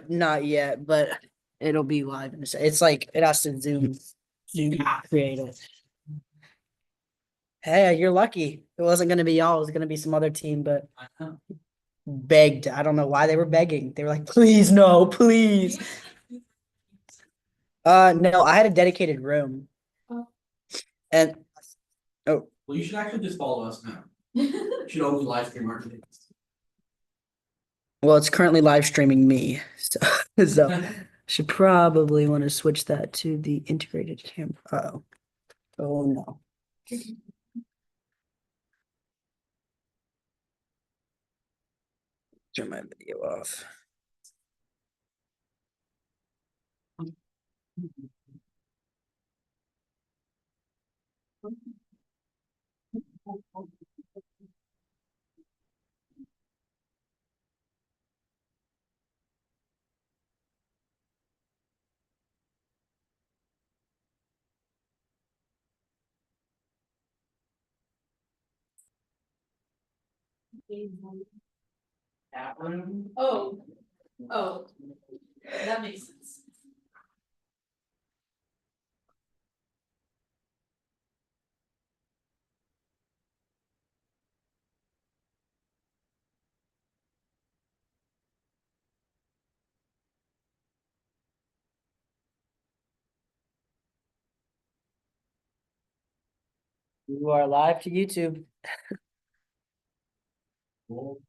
Not yet, but it'll be live in a sec. It's like it has to Zoom create it. Hey, you're lucky. It wasn't gonna be y'all, it was gonna be some other team, but begged. I don't know why they were begging. They were like, please, no, please. No, I had a dedicated room. And oh, Well, you should actually just follow us now. You should only live stream our videos. well, it's currently live streaming me. So, so should probably want to switch that to the integrated camera. Oh. Oh no. Turn my video off. That one. Oh, that makes sense. You are live to YouTube. Cool.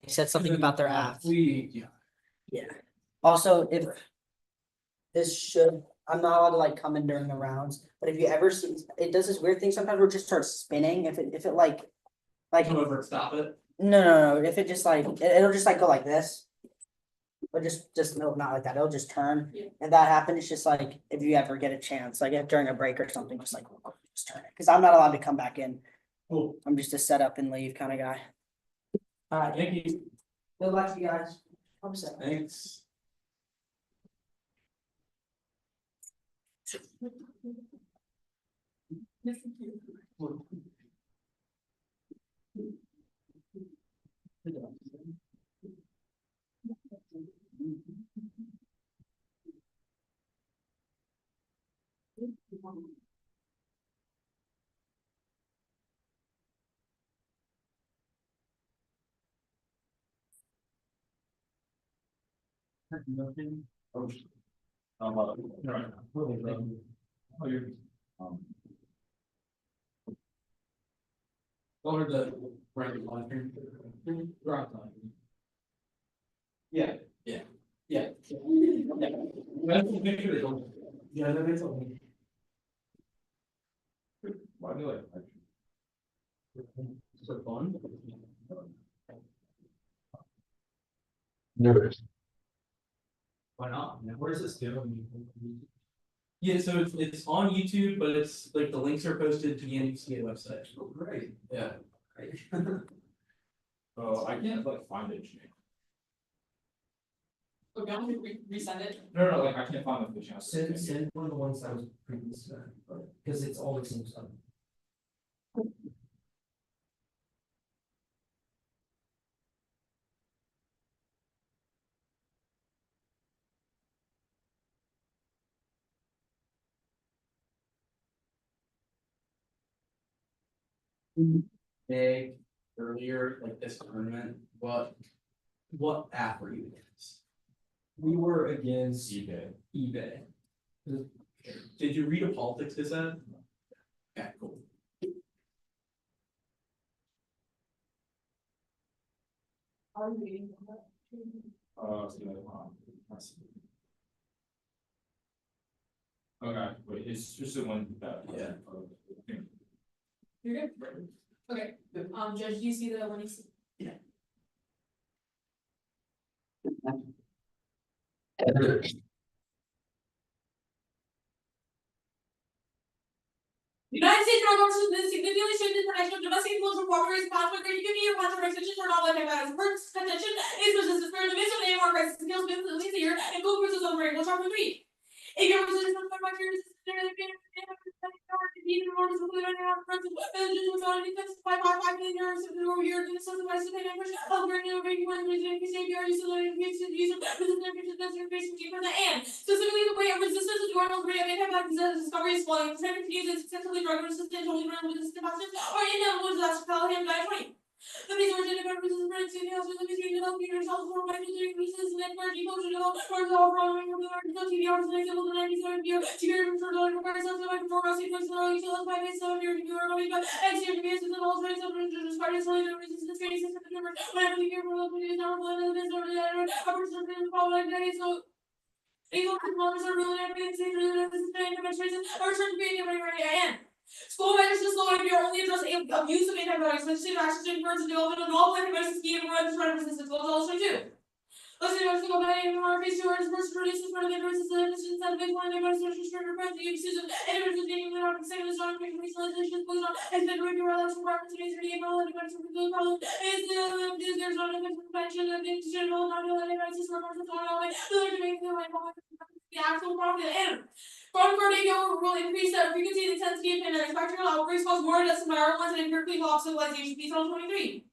They said something about their app. Yeah. Also, if this should, I'm not allowed to like come in during the rounds, but if you ever see, it does this weird thing sometimes where it just starts spinning. If it like, Come over and stop it. no, if it just like, it'll just like go like this. But just no, not like that. It'll just turn. Yeah. And that happened. It's just like, if you ever get a chance, like if during a break or something, just like, just turn it. Cause I'm not allowed to come back in. Cool. I'm just a set up and leave kind of guy. Alright, Thank you. good luck to you guys. I'm set. Thanks. Over the brand launcher. Yeah. That's the picture they don't. Yeah, that is something. Why do it? So fun. Why not? Where does this do? Yeah, so it's on YouTube, but it's like the links are posted to the NDCA website. Oh, great. Yeah. Oh, I can't like find it. Okay, I'm gonna resend it. No, like I can't find the channel. Send one of the ones that was previous, because it's all the same stuff. Big earlier, like this tournament, what app were you against? We were against eBay. eBay. Did you read a politics gazette? Yeah, cool. Are you reading? Okay, wait, it's just the one that, yeah. You're good? Okay, Judge, do you see the one you see? United States drug officers significantly strengthened international domestic influence cooperation conflict community or contract extension for all life as first contention is persistent spirit of the midst of AMR crisis skills been at least a year and go versus over English chapter 3. A government is not by years and specifically the way of resistance to normal rate of impact discovery is falling, uses successfully drug resistant, totally run resistant pathogens, or inevitable disaster fatality by 20. The base origin of resistance spreads to the house with the mystery developing yourself for my military increases and network devotion of or the overall TVRs and example the 97 year TVR for the requires of the control sequence and all utilities by base of your computer going but exterior to and all traits of spider solid resistance training system number whenever the year for the number of the business or the upper surface of the problem like so Eagle components are really evidence in the demonstrations or certain being everywhere I am. School measures to slow if you're only addressing abuse of antibiotics, legislative actions to encourage the development of novel antibiotics scheme and run threat resistance goals also too. Let's go back and our face to our first release for the versus the emissions and big one about social structure for the use of evidence getting the second is on realization goes on and then regular election opportunities for the able and events for the problem is there's not a convention of the general not to let anybody see some of the to make the actual problem and Chronic radio will increase the frequency and intensity of pandemics. Bacterial outbreaks cause more deaths than viral ones and empirically law of civilization. These are 23.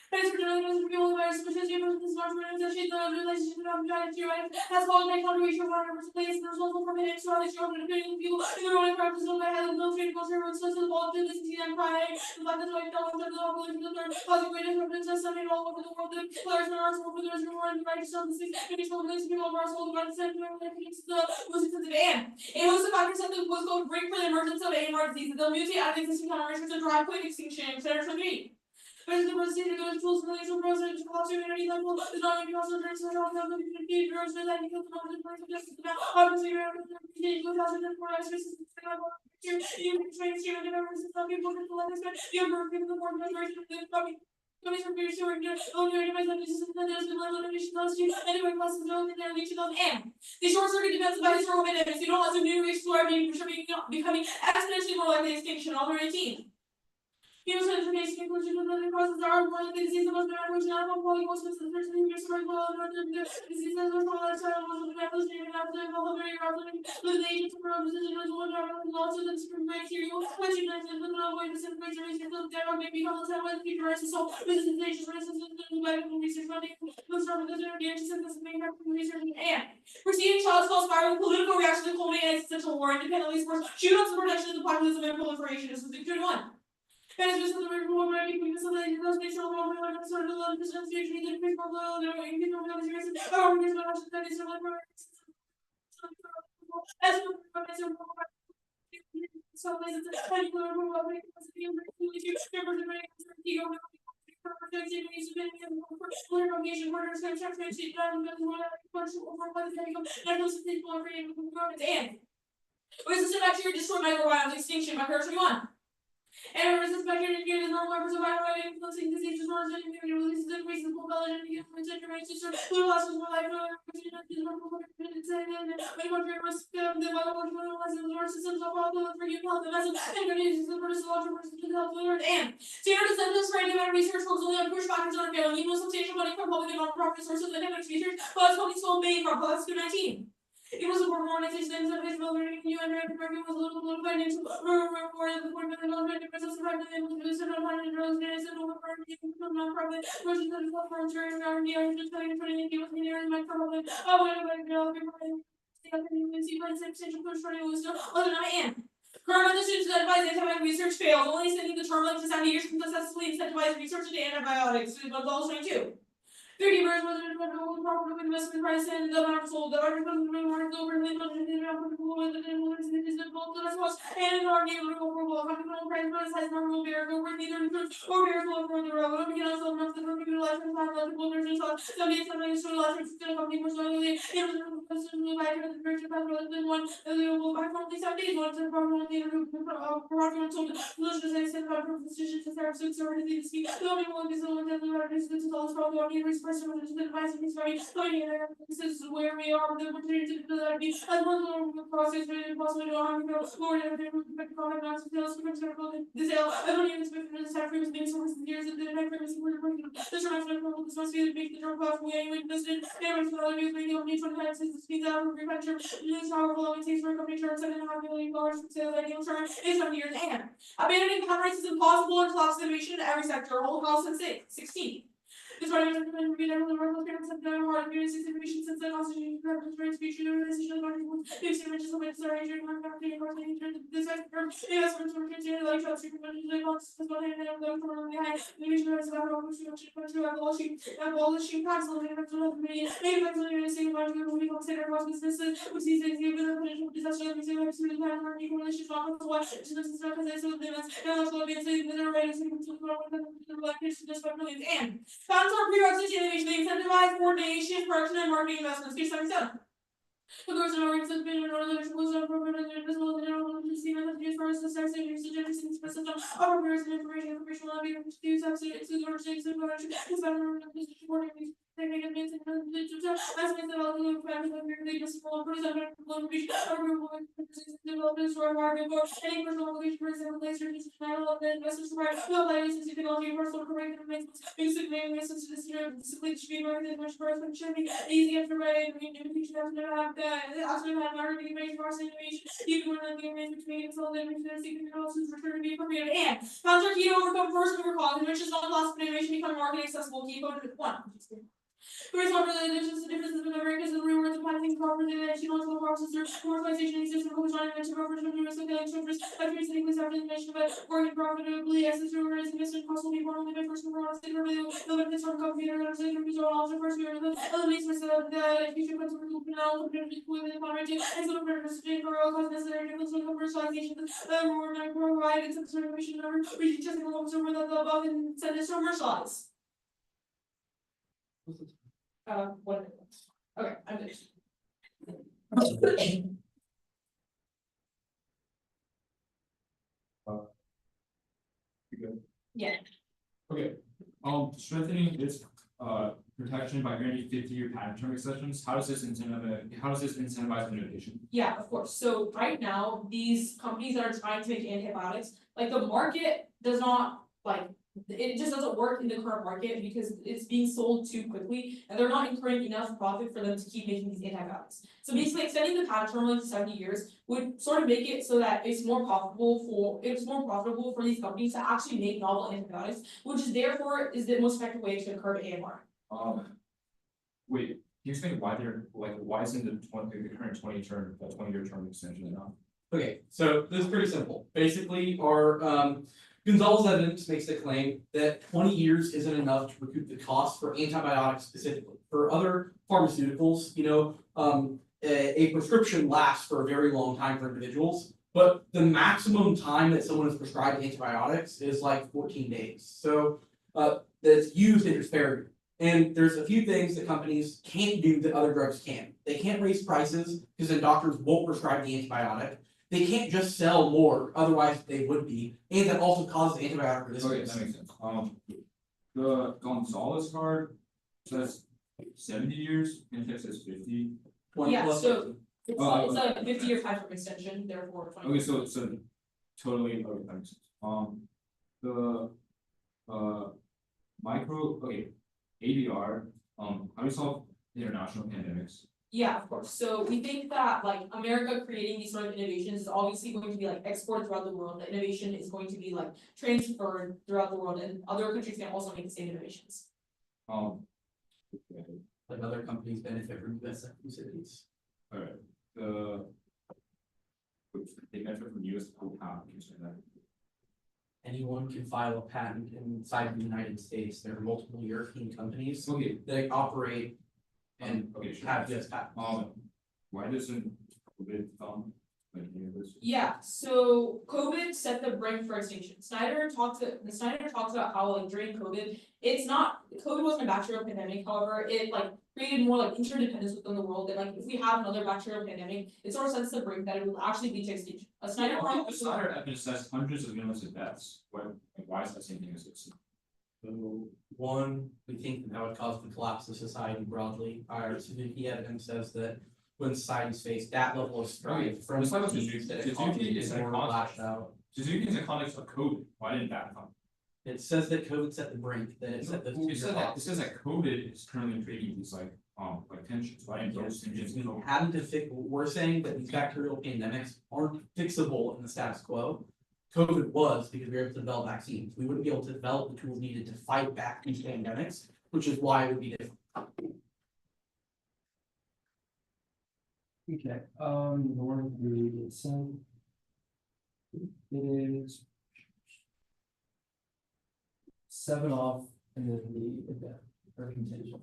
Thanks for joining us for the virus, which is able to start to associate the relationship of giant steroids has caused a contribution of 100% place and responsible for minutes to other children, including people in the rolling practice of my health, military culture, which says the ball to this and crying, the fact that I don't want to go into the third, causing great disruptions as something all over the world, the players are also for those who are in the right of the six, and each one of those people are also the same way when it comes to the losing to the band. A host of factors that was going to break for the emergence of AMR disease, they'll mutate out of existing generations to drive quick extinction, etc. Whereas the president of the tools, relational president, philosophy, and any level, is not going to be also during social health, and community, drugs, and like, because the moment of justice about, obviously, we have to continue to thousand and four exercises, you can train student members and some people can let us know, you have more people, more generation, than probably. Coming from your story, only my son is and there's been a lot of mission last year, anyway, classes don't in their leech on and. The short circuit defense by historical minutes, you don't want to new reach to our being becoming exponentially more likely extinction, all 18. Here's the information conclusion of the process are more likely disease the most common which not one poly most of the first thing your story will and the disease as well as most of the methods named after the whole very rapidly with the agents of position as well as also the spring material which you mentioned the no way to separate the research of there may become the with future so resistance resistance to medical research funding was from the anti-synthesis main research and proceeding shots called spiraling political reaction to culminate existential war independently sports shoot up the protection of the populism and proliferation is the good one. Guys, just the very cool one, we can something that does make sure we're all going to sort of love this future, the big one, the way you know, the series, oh, we're going to that is so much more. As so places, I think we're going to be able to do remember the way you go. Where's the bacteria destroy microbiomes extinction by Curse 21? And resist bacteria is normal members of viral influencing disease disorders and immunity releases increases in covalent and generation blue losses more like when risk the biological systems of all the free health and vessel and uses the first logical health and standard incentives for any research focus only on push factors on failing even substantial money from public and non-profit sources and economic research but it's only still made from plus 19. It was a organization that was learning new and American was a little financial more than the point of the non-profit business and the $700 and over non-profit versus the platform during our year just telling it was near my problem. Oh, wait, substantial push for was still other than I am. Current decisions that advise antibiotic research failed, only sending the term like to 70 years from successfully incentivized research into antibiotics, but also 22. 30 birds was a proper investment price and the amount sold. The article was over the and our neighborhood overall. Price has normal bear over neither or bears will over the road. We can also month the life and time of the wilderness. Some days, some days, so life is still company for slowly. It was a person who lied to the virtue of rather than one. They will buy from these 7 days. One to the problem of the product told the solution is a about decision to serve suits or to speak. The only one is the one that this is all from the audience. This is where we are the opportunity to that be as one of the process really possible to harm more than the product not to tell us this L only expect the staff rooms being so years of the next premise for the this must be the big the drop off we ain't listed and for all of you we only 25 cents to speed out of reventure this powerful it takes for a company turn $7.5 million from sales ideal term is 7 years and abandoning contracts is impossible and collapse innovation in every sector whole house and 16. This writing has been reviewed over the world parents have done more advanced information since the constitution of the speech and decision of articles. These images of its arrangement and marketing or this expert investments were considered like trust recommended to the bonds as well and the from the high division of about abolishing tax on the original committee made by the University of Montgomery will be considered about businesses which these exhibit the potential disaster of the museum of student time or equal relations office what to the system as I said the events and also be saying that the writers and to the black history just by millions and funds are prerequisites to innovation, they incentivize coordination, production, and marketing investments. Page 77. The course of our has been in order to was a program and as well as the general see method used for us to start saving suggestions for system of repairs and information will be able to use subsidies to or shapes and production. This better supporting they make advance in the as we develop the family of your latest small person development for market for any personal obligation for example laser just of the investors for no license technology personal correct maintenance basic name license to display the stream market much person should be easy for my invitation after have after have marketing information for innovation even when the information between so that we can see the also return to be appropriate and found our key to overcome first overcall which is not class of innovation become market accessible key code 1. The reason for the differences in Americans and rewards of planning property and educational processors, commercialization exists for joining venture brokers from numerous affiliate structures, countries and English after information about working profitably as the steward is invested in cost will be formally by first overall state revenue, the benefits from computer and also first year eliminates that future principles will now compare with the poverty and sort of representation for all cause necessary to the commercialization more than provided to the certification number, which just in the observer that the above and send is commercialized. What? Okay, I'm finished. You good? Yeah. Okay, strengthening its protection by granting 50-year patent term extensions, how does this incentivize innovation? Yeah, of course. So right now, these companies that are trying to make antibiotics, like the market does not like, it just doesn't work in the current market because it's being sold too quickly and they're not incurring enough profit for them to keep making these antibiotics. So basically extending the patent term like to 70 years would sort of make it so that it's more profitable for these companies to actually make novel antibiotics, which is therefore is the most effective way to curb AMR. Wait, can you explain why they're like, why isn't the current 20-year term extension enough? Okay, so this is pretty simple. Basically, our Gonzalez evidence makes the claim that 20 years isn't enough to recoup the cost for antibiotics specifically. For other pharmaceuticals, a prescription lasts for a very long time for individuals, but the maximum time that someone is prescribed antibiotics is like 14 days. So that's used in disparity. And there's a few things that companies can't do that other drugs can. They can't raise prices because then doctors won't prescribe the antibiotic. They can't just sell more, otherwise they would be, and that also causes antibiotic Okay, resistance. that makes sense. The Gonzalez card says 70 years, and it says 50. 20 Yeah, plus. so it's Oh, a 50-year time term extension, therefore 20. Okay, so totally, okay, that makes sense. The ADR, how do you solve international pandemics? Yeah, of course. So we think that like America creating these sort of innovations is obviously going to be like exported throughout the world. The innovation is going to be like transferred throughout the world and other countries can also make the same innovations. Okay. Like other companies benefit from US exclusivities. Alright, they benefit from US patent, can you say that? Anyone can file a patent inside the United States. There are multiple European companies Okay, that operate and okay, sure. have US patents. Why doesn't COVID like this? Yeah, so COVID set the brink for extinction. Snyder talks about how like during COVID, COVID wasn't a bacterial pandemic, however, it like created more like interdependence within the world. And like if we have another bacterial pandemic, it sort of sets the brink that it will actually lead to extinction. Snyder The Snyder evidence says hundreds of millions of deaths. Why is that same thing as this? So one, we think that would cause the collapse of society broadly. Our Suzuki evidence says that when societies face that level of strife from It's like a disease, that Suzuki economy is is in more context. lashed out. Suzuki is in context of COVID. Why didn't that come? It says that COVID set the brink, that it set the. It says that COVID is currently creating these like tensions. Why didn't those tensions We go? haven't to fix, we're saying that these bacterial pandemics aren't fixable in the status quo. COVID was because we were able to develop vaccines. We wouldn't be able to develop the tools needed to fight back these pandemics, which is why it would be different. Okay, North Korea, so. It is. 7 off and then the event or contingent.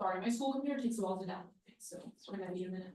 Sorry, my school computer takes a while to download things, so it's gonna be a minute.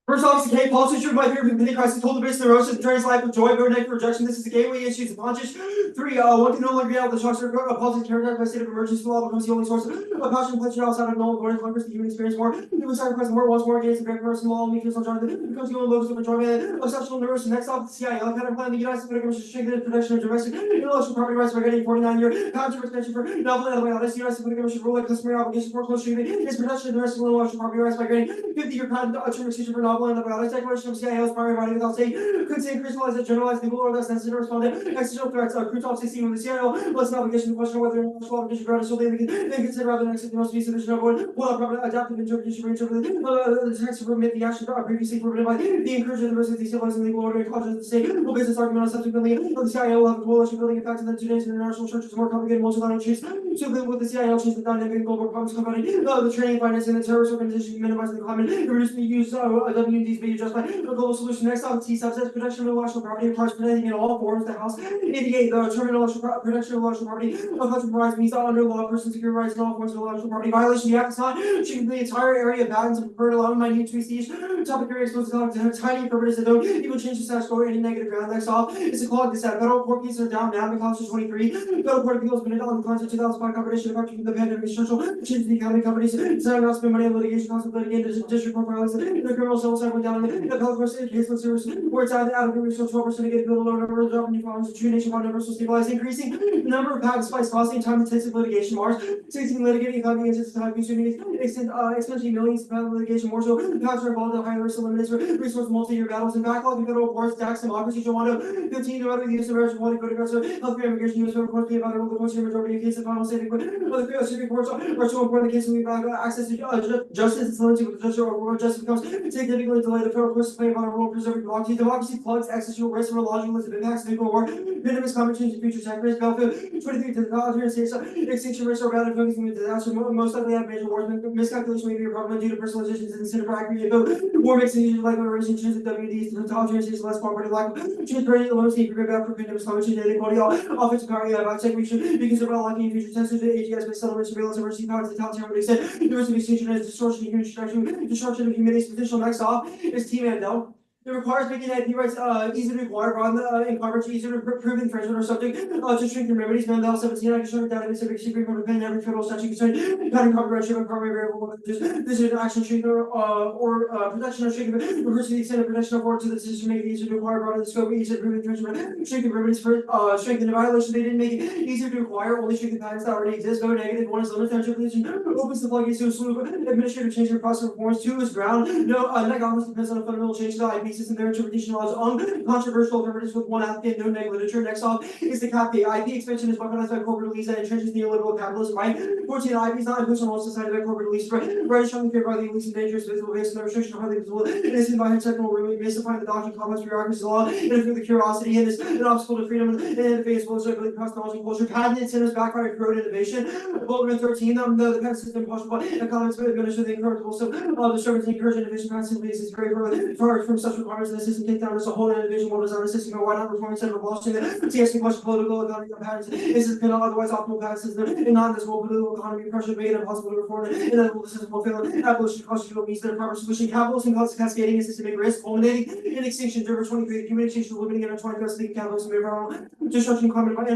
First off, K. Paul Teacher, my favorite mini crisis told the bitch the roast and turns life with joy, go negative rejection. This is the gateway issues of conscious. 3, one can no longer get out of the structure of policy characterized by state of emergency law becomes the only source of passion pleasure outside of null going Congress, the human experience more. Human sacrifice more, wants more against the great person law, only feels on Jonathan becomes the only locus of enjoyment of sexual nerves. Next off, the CIA, kind of plan the United States Commission to strengthen the protection of domestic intellectual property rights by getting 49-year patent extension for novel and other the United States Commission rule like customary obligation for close treatment is protection of domestic intellectual property rights by getting 50-year patent term extension for novel and other declaration of CIO's primary body without state could say crystallize a generalized legal or less necessary to respond to external threats. Crew top 16 with the CIO less an obligation to question whether national obligation grounded so they consider rather than accept the most be sufficient to avoid proper adaptive interpretation for the text to permit the action previously permitted by the encouragement of the risk of destabilizing legal order and causes the state or business argument on subsequently the CIO will have a coalition building effect in the today's international church is more complicated most of issues. So with the CIO change the dynamic and global problems combining the training, financing, the terrorist organization, minimizing the climate, reducing the use of WMDs being just by a global solution. Next on T subsets protection of intellectual property applies protecting in all forms. The House indicate the term intellectual protection of intellectual property compromise means that under law person secure rights in all forms of intellectual property violation. The act is not treating the entire area of patents and prefer to allow minute tweaks each topic area exposed to tiny purposes that don't even change the status quo or any negative ground. Next off is a clog this set. Federal court cases are down now. McAllister 23. Federal Court of Appeals been on the concept 2005 competition affecting the pandemic structural change the economy companies decided not to spend money on litigation costs of litigating district court filings in the criminal civil side went down in the appellate court case with service where it's out of the original 12% negative bill low number of revenue filings to true nationwide numbers will stabilize increasing the number of patents by costing time intensive litigation mars 16 litigating economy against time consuming extending millions of patent litigation more so patents are involved in higher risk eliminates resource multi-year battles and backlog in federal courts tax democracy Joanna 15 to the use of marriage quality code aggressor healthcare immigration U.S. federal courts about the consumer majority of cases the final state the circuit courts are so important the case we back access to justice is limited with justice or justice becomes significantly delayed the federal courts to play about a role preserving democracy plugs existential risk for logicalism impacts nuclear war venomous climate change and future sectors battlefield 23 to the United States extinction risk or bad focusing with disaster most likely have major wars miscalculation may be a problem due to personalizations and incentive for accurate info war makes it easier like raising change of WDs to totalitarian states less cooperative lack of transparency the lowest need for back for venomous climate change and inequality offensive power about tech we should be concerned about locking future sensors to AGS based settlement surveillance emergency powers the totalitarian what they said the risk of extinction as distortion of human destruction of humanity's potential next off is T Mandel. It requires making IP rights easy to acquire, broaden in coverage, easier to prove infringement or subject to strengthen remedies. Mandel 17, I can show you database of secret from pen every federal statute concerning patent copyright should primary variable. This is an action treatment or protection or strengthen refers to the extent of protection afforded to the decision making easier to acquire, broaden the scope, easier to prove infringement, strengthen remedies for strengthen the violation. They didn't make it easier to acquire, only strengthen patents that already exist. Go negative. 1 is limited position, opens the floodgates to a slew of administrative change in process performance. 2 is ground. No, net governance depends on a fundamental change to the IP system. Their interpretation allows uncontroversial alternatives with one applicant, no neg literature. Next off is the cap. The IP expansion is weaponized by corporate release that entrenches neoliberal capitalism, right? 14, IP is not imposed on all society by corporate release, right? Strongly favored by the elites and dangerous visible based on the restriction of highly visible innocent by technical ruling, mystifying the doctrine, complex bureaucracy law, interfere the curiosity, and is an obstacle to freedom and interface will circulate across knowledge and culture. Patent incentives backfire to corrode innovation. Bulletin 13, the patent system possible economics but administer the incorrigible so disturbance and encourage innovation patent system is very far from such requirements and the system take down as a whole innovation will design a system why not reform instead of abolishing the TSP question political economy of patents is this cannot otherwise optimal patent system and not this whole political economy pressure made it impossible to reform it and then the system will fail abolition constitutional means that a proper solution capitalism cascading a systemic risk culminating in extinction over 23 the human extinction limiting in a 21st league capitalism destruction climate when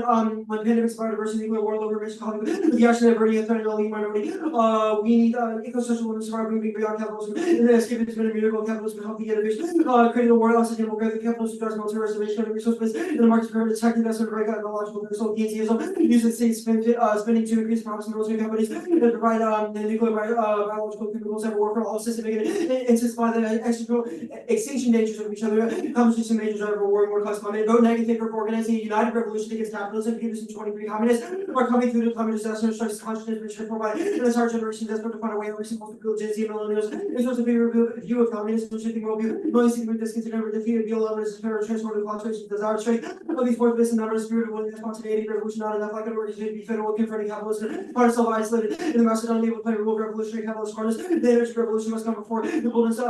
pandemics biodiversity nuclear war lower risk the action of averting a threat to the minority we need ecosocial limits survive moving beyond capitalism and then escape has been a miracle capitalism healthy innovation creating a world sustainable growth the capitalist who drives military reservation of resources in the market for tech investment break out ecological personal keynesianism use the state spending to increase profits of military companies and provide the nuclear biological chemicals that work for all systems intensify the extinction dangers of each other comes to some major driver of war and more cost climate vote negative for organizing a united revolution against capitalism Peterson 23 communists are coming through the climate disaster and strikes consciousness which provide an entire generation desperate to find a way of reaching both the Gen Z and millennials in terms of a view of communism and shifting worldview millions with discontinued or defeated, be alone as a transformative fluctuations, desired strength of these forces, based on number, spirit of willingness, spontaneity, revolution, not enough like an organization to be federal, confronting capitalism, part of self-isolated, in the Macedonian able to play a role of revolutionary capitalist harness, the image of revolution must come before the boldness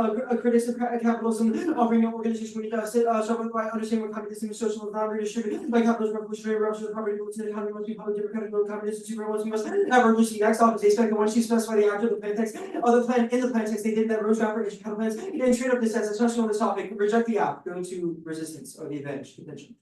critics of capitalism, offering an organization we need to sit, struggle by understanding what capitalism is social, not redistributed by capitalism, revolutionary revolution, the property rules in the economy must be public, democratic, no communism, super ones, we must have urgency. Next off is they expect the ones you specify the actor, the plan text, other plan in the plan text, they did that road rapper, educational plans, and straight up this says, especially on this topic, reject the app, go to resistance or the advantage, contention.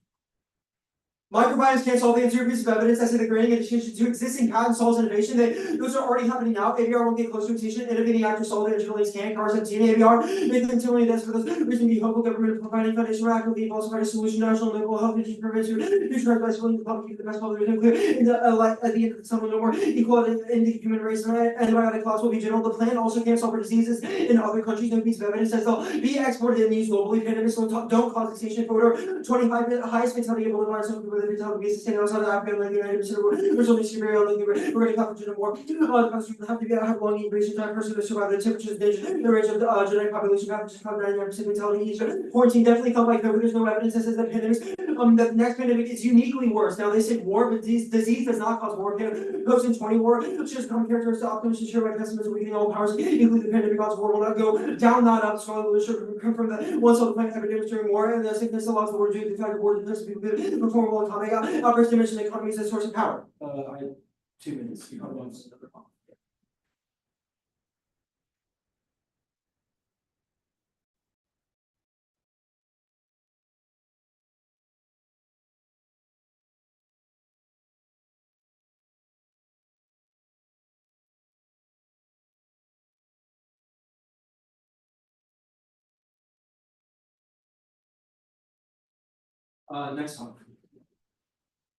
Microbiomes can't solve the anterior piece of evidence as to the grading education to existing patent solves innovation. Those are already happening now. ABR won't get close to extinction. Innovating actors solve it interlinks can. Cars 17 ABR. Nathan continually does for those reason be hopeful government providing foundation act will be also provide a solution. National mental health and prevention. Future advice willing to public keep the best public clear. In the at the end of the summer, no more equality in the human race. And antibiotic class will be general. The plan also can't solve for diseases in other countries. No piece of evidence says they'll be exported and used globally. Pandemics don't cause extinction. Photo 25 highest fatality of all some people that fatality basis and outside of Africa like the United States. There's only severe like we're going to cover to more. The countries have to be have long increase in time person to survive the temperatures, the range of the genetic population pathogens cause 99% fatality each. Quarantine definitely come like COVID. There's no evidence that says that pandemics. The next pandemic is uniquely worse. Now they say war, but disease does not cause war. Post-20 war, it's just common characteristics of optimism, shared by pessimism, weakening all powers, including the pandemic cause war will not go down, not up. Strong leadership come from the one cell plant epidemics during war, and the sickness allows the war due to the fact that war does people perform well economic outbursts dimension the economy as a source of power. I have 2 minutes. You have one. Next one.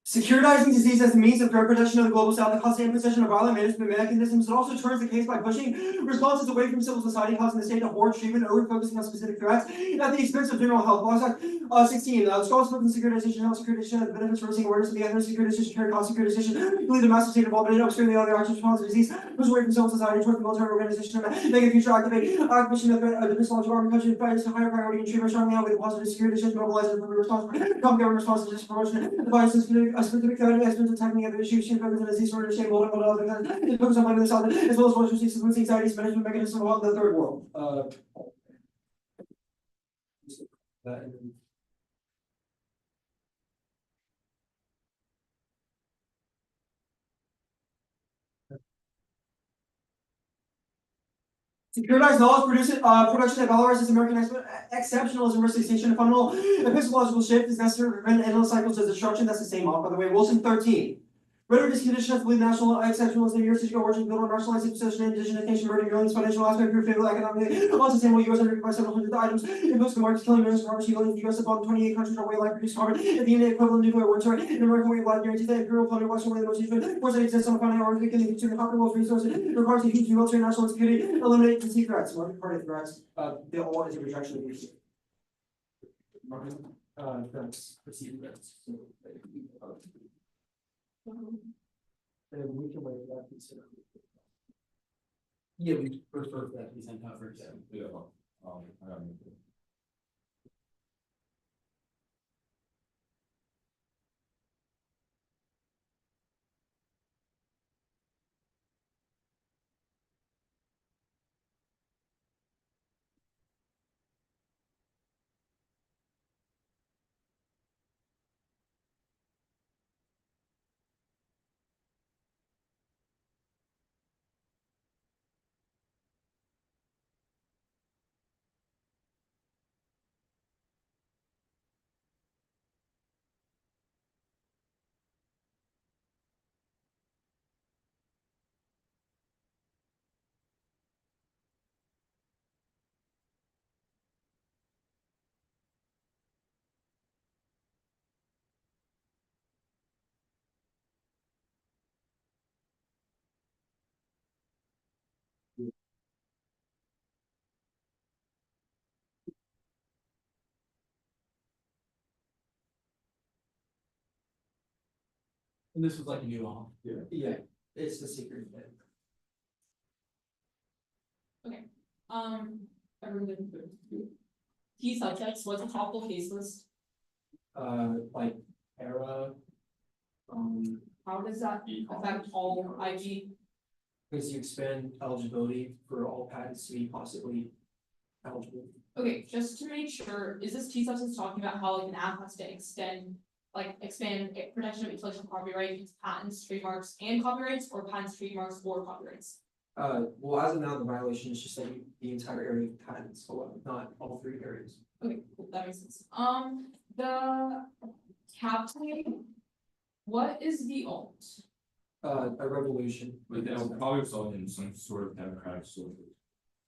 Securitizing disease as a means of drug protection of the global south, the constant imposition of violent management mechanisms. It also turns the case by pushing responses away from civil society, causing the state to hoard treatment, over focusing on specific threats at the expense of general health. Laws Act 16. Scholars focus on securitization, health securitization, the benefits, raising awareness of the other securitization, carry cost securitization, believe the massive state involvement in upstream the other actions response to disease, push away from civil society towards the military organization, negative future activate, occupation of the mythological army country, finds a higher priority and treatment strongly out with positive securitization, mobilizing the response, government response to this promotion, the a specific attacking other issues, she focuses on disease or understanding multiple other things. It focuses on finding the south as well as social systems, anxieties, management mechanisms of the third world. Securitized knowledge production that valorizes American exceptionalism, risk extinction, a fundamental epistemological shift is necessary to prevent endless cycles of destruction. That's the same off, by the way. Wilson 13. Rhetoric is conditioned to believe national exceptionalism, years ago, origin built on nationalizing possession, indigenous nation, murder, violence, financial aspect, proof, favorable economically, unsustainable U.S. under by several hundred items, imposed the markets, killing millions of farmers, healing the U.S. upon 28 countries are way like produce carbon, if the unit equivalent nuclear war terror, an American way of life guarantees that imperial plunder, Western way, the most useful force that exists on the planet, or we can consume the world's resources, requires a huge military national security, eliminate conceived threats, market party threats, the all is a rejection of these. Threats, perceived threats. We can wait that consider. Yeah, we prefer that we send out for example. Yeah. And this was like a new one. Yeah, it's the secret. Everyone good? key subjects, what's a topical case list? Like era. How does that affect all IG? Because you expand eligibility for all patents to be possibly eligible. Okay, just to make sure, is this key substance talking about how like an app has to expand protection of intellectual property into patents, trademarks, and copyrights, or patents, trademarks, or copyrights? Well, as of now, the violation is just like the entire area of patents, not all three areas. Okay, cool, that makes sense. The captain, what is the alt? A revolution. But that will probably result in some sort of democratic socialism.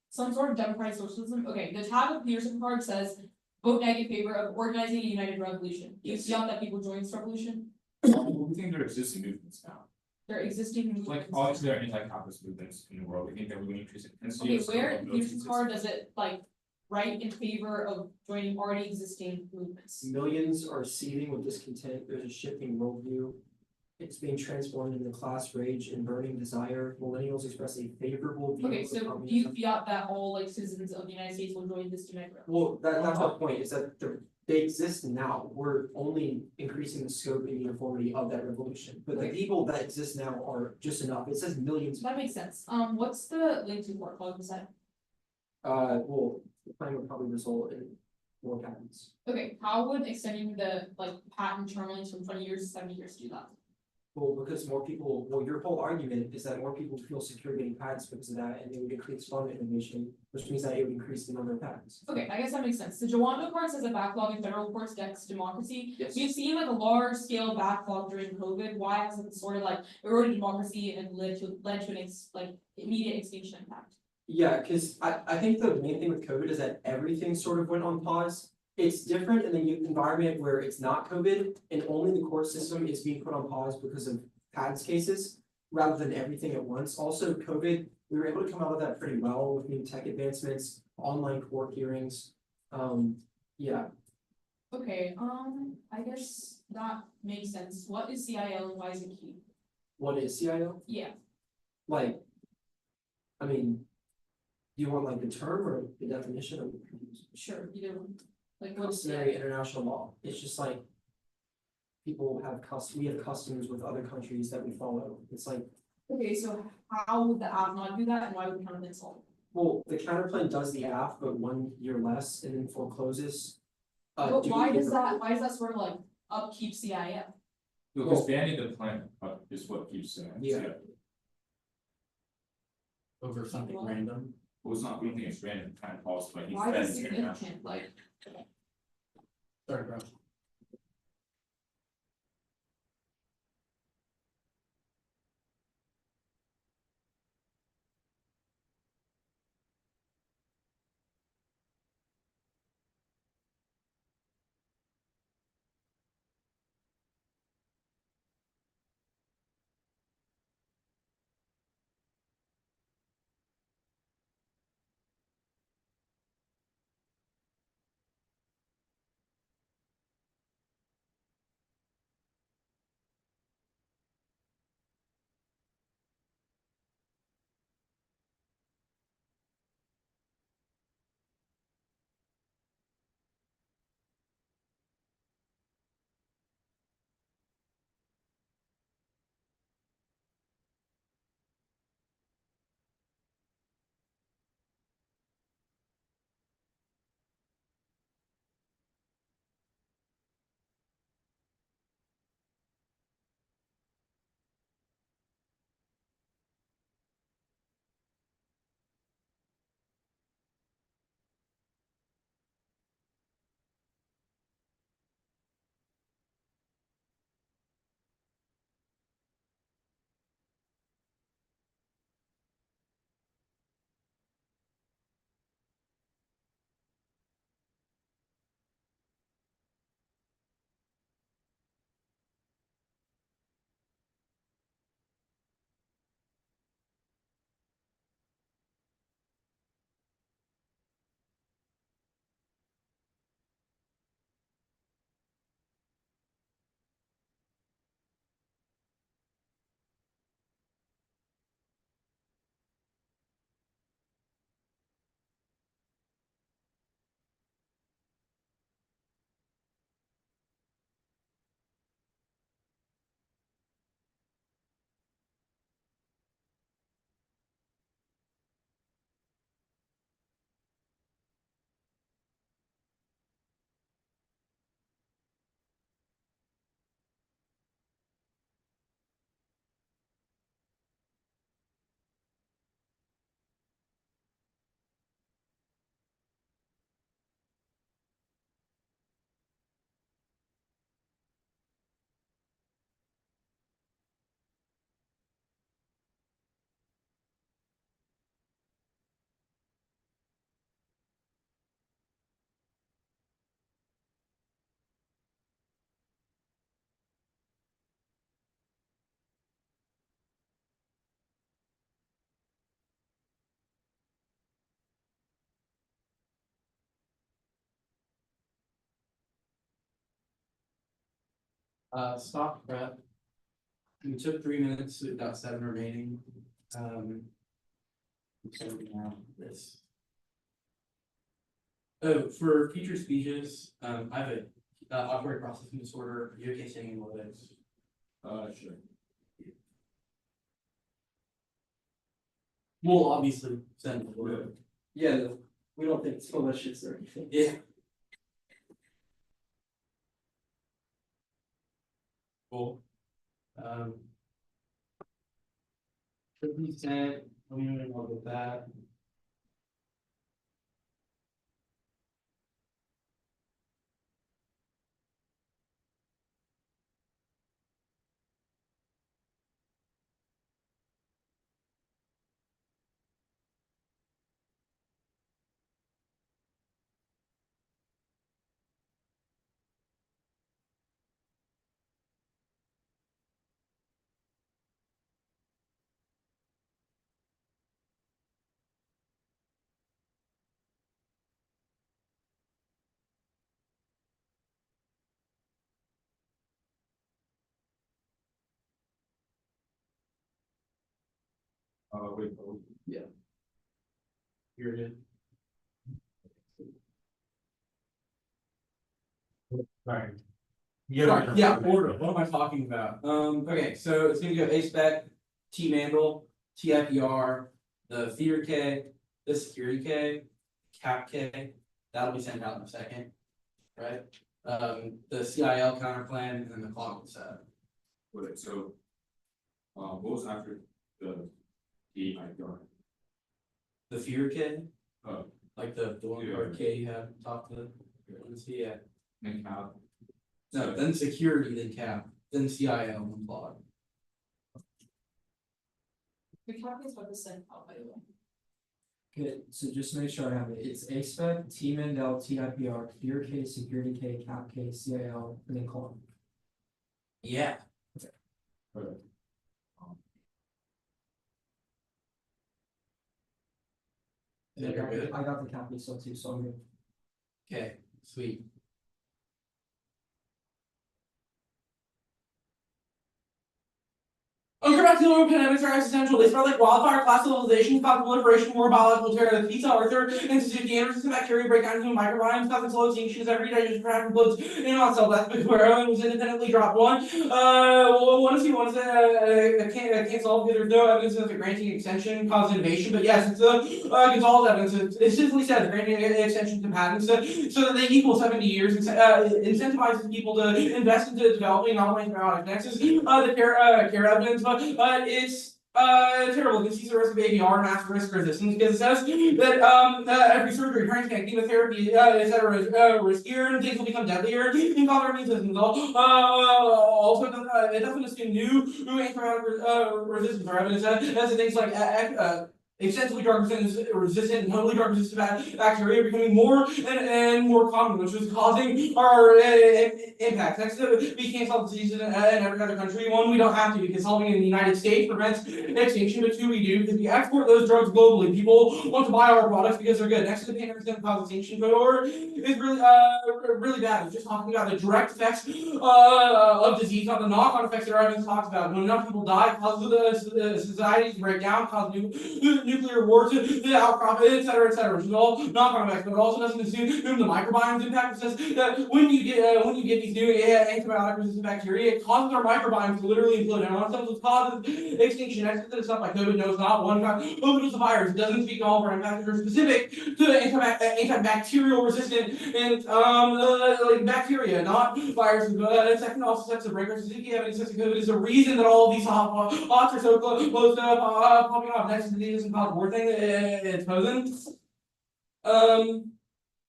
Some sort of democratic socialism? Okay, the tab of Pearson card says, vote neg in favor of organizing a united revolution. Do you Yes. see how that people join this revolution? We think there are existing movements now. They're existing movements. Like, obviously, there are anti-capitalist movements in the world. We think that we will increase intensity. Okay, of where social in Pearson's militancy. card does it like write in favor of joining already existing movements? Millions are seething with discontent. There's a shifting worldview. It's being transformed into class rage and burning desire. Millennials express a favorable view. Okay, of so do you communism. fiat that all like citizens of the United States will join this united revolution? Well, that's our point, is that they exist now. We're only increasing the scope and uniformity of that revolution. But the Okay. people that exist now are just enough. It says millions. That makes sense. What's the link to work like said? Well, the plan would probably result in more patents. Okay, how would extending the like patent term length from 20 years to 70 years do that? Well, because more people, well, your whole argument is that more people feel secure getting patents because of that, and it would increase fund innovation, which means that it would increase the number of patents. Okay, I guess that makes sense. The Jawando card says a backlog in federal courts decks democracy. Yes. We've seen like a large scale backlog during COVID. Why hasn't it sort of like eroded democracy and led to an immediate extinction impact? Yeah, because I think the main thing with COVID is that everything sort of went on pause. It's different in the new environment where it's not COVID and only the court system is being put on pause because of patents cases rather than everything at once. Also, COVID, we were able to come out of that pretty well with new tech advancements, online court hearings. Yeah, Okay, I guess that makes sense. What is CIL and why is it key? what is CIO? Yeah, Like, I mean, do you want like the term or the definition of? sure, either one. Like what's Customary international law. It's just like people have we have customs with other countries that we follow. It's like, okay, so how would the app not do that and why would the counterplan solve it? well, the counterplan does the app, but 1 year less and then forecloses. But due why to- does that sort of like upkeep CIL? Because banning the plan is what keeps. Yeah. Over something Well- random. Well, it's not, we don't think it's random, kind of false, but he's. Why is it banning international. significant, like? Sorry, bro. Stock prep. We took 3 minutes, so we've got 7 remaining. So now this. Oh, for future speeches, I have a auditory processing disorder, UK singing analytics. Sure. We'll obviously send the word. Yeah, we don't think so much shit's or anything. Yeah. Cool. 50%, I'm gonna go with that. Wait, You're good. sorry. Sorry, yeah, order, what am I talking about? Okay, so it's gonna go A-spec, T-mandel, TIPR, the theater K, the security K, cap K, that'll be sent out in a second, right? The CIL counter plan, and then the clock set. Wait, so. What was after the IPR? The fear K, Oh, like the one Yeah. where K you have talked to, yeah, and cap. no, then security, then cap, then CIL, then clock. The copy is what was sent out, by the way. Good, so just make sure I have it, it's A-spec, T-mandel, TIPR, fear K, security K, cap K, CIL, and then column. Yeah. Okay. Is that good? I got the cap still too, so I'm good. Okay, sweet. Unconventional kinetics are existential. They spread like wildfire, class civilization, cause proliferation, more biological terror. The pizza, Arthur, and Suzuki, resistant bacteria break down human microbiomes, causing slow extinctions every digestion tract includes in on cell death. Where everyone was independently dropped one. One is can't solve because there's no evidence that the granting extension caused innovation. But yes, it's Gonzalez evidence. It simply says granting extension to patents so that they equal 70 years. Incentivizes people to invest into developing novel antibiotics. Next is the care evidence. But it's terrible. This is the risk of ABR, massive risk resistance, because it says that every surgery, transplant, chemotherapy, etc., is riskier and things will become deadlier in cause our immune systems. Also, it doesn't assume new antibiotic resistance or evidence that things like extensively drug resistant and totally drug resistant bacteria are becoming more and more common, which is causing our impact. Next, we can't solve diseases in every other country. One, we don't have to because solving it in the United States prevents extinction, but two, we do because we export those drugs globally. People want to buy our products because they're good. Next to the pandemic that cause extinction code is really bad. It's just talking about the direct effects of disease, not the knock-on effects that our evidence talks about. When enough people die, causes the societies to break down, cause nuclear wars, the outcrop, etc., which is all knock-on effects, but it also doesn't assume the microbiome's impact. It says that when you get these new antibiotic-resistant bacteria, it causes our microbiome to literally implode. And on some causes extinction. Next to stuff like COVID knows not one COVID is a virus. It doesn't speak to all of our impacts that are specific to antibacterial resistant and like bacteria, not viruses. Second, also sets the breakers. Suzuki evidence that COVID is the reason that all of these hots are so close to popping off. Next to these and cause war thing it's posing.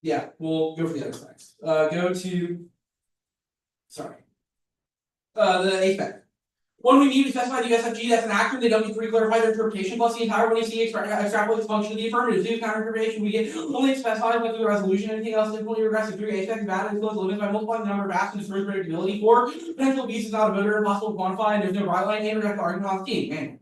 Yeah, we'll go for the other slides. Go to the HVAC. When we need to specify the USFG, that's an acronym. They don't need to re-clarify their interpretation. Plus, the entire when you see extrapolates function of the affirmative. Do counter interpretation. We get only specified with the resolution. Anything else simply regressive through HVAC is bad. Influence limits by multiplying the number of apps and destroys predictability. 4, potential abuse is not a voter, impossible to quantify, and there's no bright line. And we have to argue on the team. Man.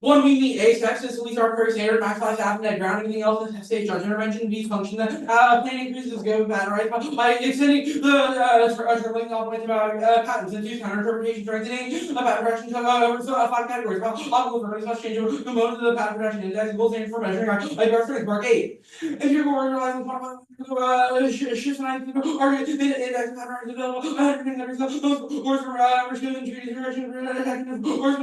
One, we meet A specs, this leads our arbitrary standard, maximize half net ground, anything else in stage judge intervention, B function that, planning increases go bad, right? By extending the, tripling all the way to, patents and use counter interpretation, strengthening, the patent protection to, so, 5 categories, optimal performance must change components of the patent protection index, goal standard for measuring, our strength, mark 8. If you're going to rely on, shifts and I, or, index pattern is available, or from, restricting treaties, or some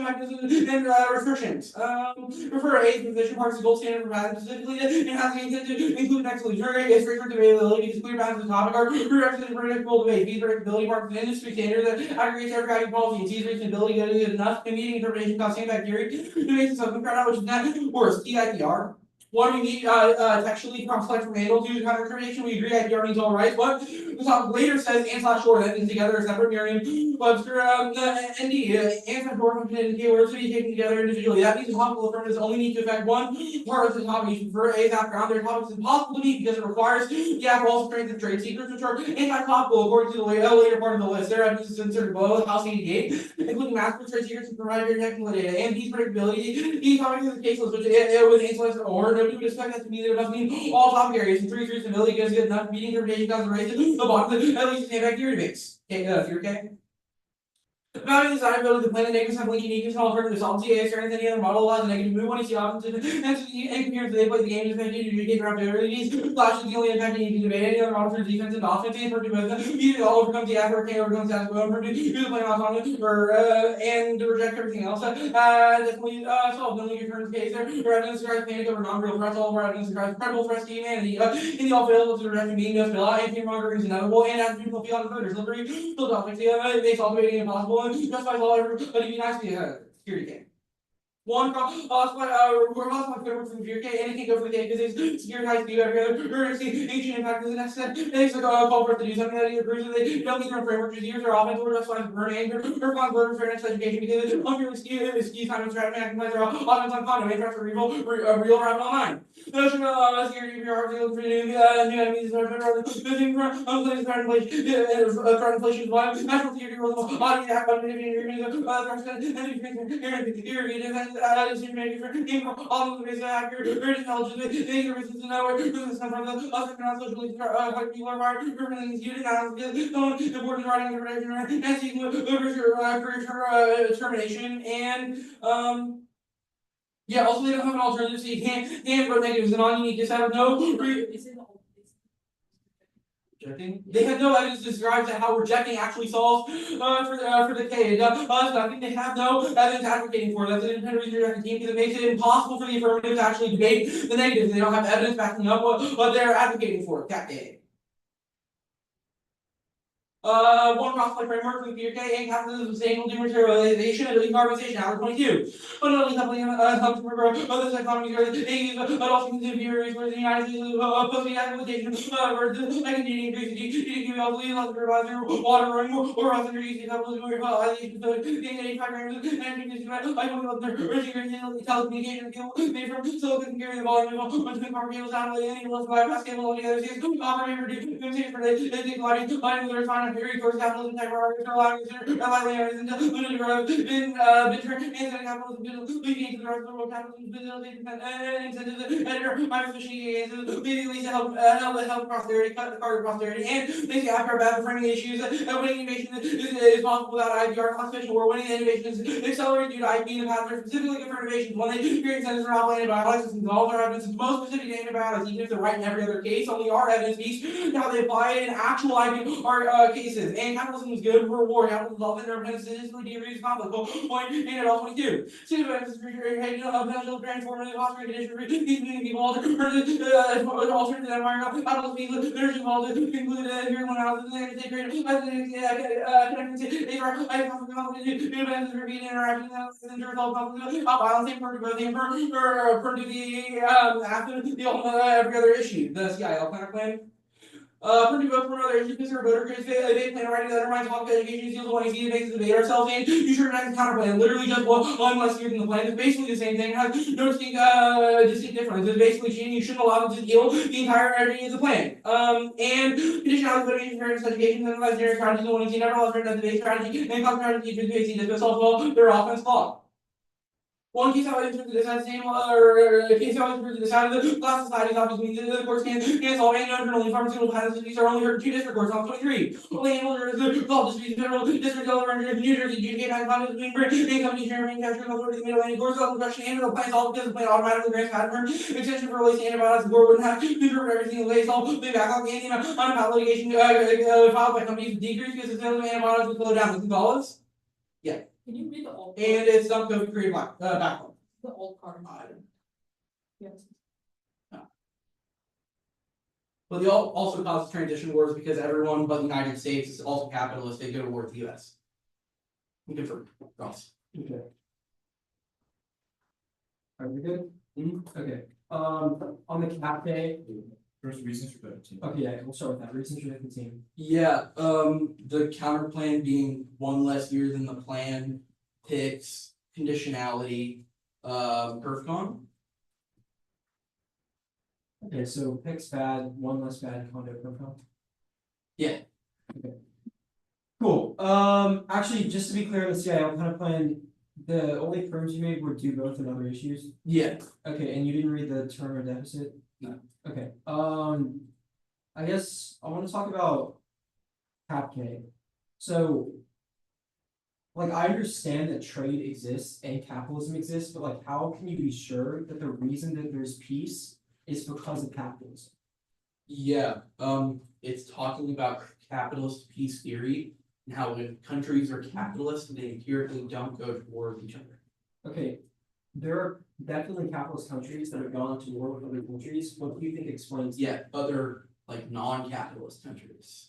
mechanisms, and, restrictions. Refer A position parts of gold standard for patent specifically, and has the intent to include next jury, is restricted availability, because clear bounds of the topic are directed to predictable debate. These predictability parts of the industry standard that aggregates every guiding policy and sees reasonability good enough in meeting interpretation causing bacteria to make this open crowd, which is not worse. TIPR. One, we need textually cross-select from handle to counter interpretation. We agree IPR means all right. What the top later says and/or that means together a separate Merriam Webster ND and/or function indicate words to be taken together individually. That means the topical affirmatives only need to affect one part of the topic. You should prefer A's background. Their topic is impossible to meet because it requires the actual strength of trade secrets, which are anti-topical according to the later part of the list. Their evidence is inserted below House 88, including master trade secrets and proprietary technical data and these predictability. These topics are the caseless, which with insolence or nobody would expect that to mean that it must mean all topic areas. And 3 stability gives good enough meeting interpretation does the race the bottom at least the same bacteria base. Okay, if you're okay. Evaluating the design ability to plan the negative have link uniqueness and alternative solvency A strength any other model allows a negative move when you see options and compares they play the game is effective to indicate around abilities. Flash is the only impact you can debate any other option for defense and offense and for both either all overcomes the effort can't overcome status quo and do the playing autonomy or and to reject everything else. Definitely solve none of your turns case there. Your evidence drives panic over non-real threats, all of our evidence drives credible threats to humanity. In the all failable to reject being no spill out and fear mongering is inevitable and as people feel on the voters slippery philosophic it makes all debating impossible. Justifies all everybody be nice to security game. One we're hostile for the security K, anything go for the K because it's securitized to every other urgency, ancient impact is the next step. And it's like call for us to do something that either proves that they don't need their framework to use or offense or justifies burn anger or cause burden for next education because it's unfairly skewed time and strategy and complies are offense on condom, interest for real rabbit online. Notion of security if you're arguing for new enemies or moving from threat inflation is why national security rules body act on decision making for all of the basic accurate or intelligence, the reasons to know where business comes from, the other not socially like people are wired, everything you did not get someone important writing information and seeking career termination and yeah, also they don't have an alternative, so you can't put negatives and all you need just have no rejecting. They have no evidence to describe how rejecting actually solves for the K. It does nothing. They have no evidence advocating for it. That's an independent reason to reject the team because it makes it impossible for the affirmative to actually debate the negatives. They don't have evidence backing up what they're advocating for. Cat A. One cross-play framework with PK and capitalism sustainable dematerialization and decarbonization, hour 22. But not only something helps for other economies are but also consume theories where the United States posting application versus I continue increasing GDP healthy, less fertilizer, water running or else under easy capitalism or allocation so the 85 grams and I don't know their telecommunication cable made from silicon carry the volume of between power cables satellite and any less bypass cable on the other side operator reduce for the lighting there's fine very course capitalism type of allowing areas into limited growth in and capitalism leading to the rest of the world capitalism and incentives editor my efficiency leading to help prosperity cut the card of prosperity and they say after about framing the issues winning innovation is possible without IPR conservation where winning innovations accelerated due to IP and the paths are specifically good for innovations when they create incentives for novel antibiotics and all their evidence is most specific to antibiotics even if they're right in every other case only our evidence speaks how they apply it in actual IP or cases and capitalism is good for war capitalism is often represents statistically decreased conflict point and it all 22 so evidence is potential transformative fostering condition for these people alternative environment capitalism there's involved include here one out of the state grade every other issue the CIL plan. Pretty much for another issue because our voter creates they plan writing that undermines public education deals when you see the basis debate ourselves and you should enact a counterplan. Literally just one less year than the plan. It's basically the same thing. It has no distinct difference. It's basically cheating. You shouldn't allow them to deal the entire energy of the plan. And conditionality litigation fairness education and generic strategies the one you see never allows for debate strategy and cost strategy to debate see this solves well their offense law. One case always to decide the same, or case always to decide the class societies, obviously, the courts can solve any under only pharmaceutical patents, these are only heard in 2 district courts, not 23. Only able to resolve disputes, federal district, Delaware, and New Jersey, adjudicate patent conflicts between brand companies, sharing manufacturing authority, the middle, and courts, the question, and the plans, all because the plan automatically grants patent term, extension for release antibiotics, the board wouldn't have to prove every single case, all the backlog, and the amount of patent litigation, filed by companies would decrease because the sales of antibiotics would slow down, $2. Can you read the old? And it's not going to create backlog. The old card. Yes. But they also cause transition wars because everyone but the United States is also capitalist, they go to war with the US. We confirm, Ross. Okay. Are we good? Okay, on the cafe, First reasons for the team. okay, yeah, we'll start with that, reasons for the team. Yeah, the counter plan being 1 less year than the plan, picks, conditionality, perfcon. Okay, so picks bad, 1 less bad, condo profile. Yeah. Okay. Cool, actually, just to be clear, on the CIL kind of plan, the only firms you made were do both and other issues. Yeah. Okay, and you didn't read the term or deficit? No. Okay, I guess I wanna talk about cap K. So. Like, I understand that trade exists and capitalism exists, but like, how can you be sure that the reason that there's peace is because of capitalism? Yeah, it's talking about capitalist peace theory and how when countries are capitalist, they empirically don't go to war with each other. Okay, there are definitely capitalist countries that have gone to war with other countries. What do you think explains? Yeah, other like non-capitalist countries.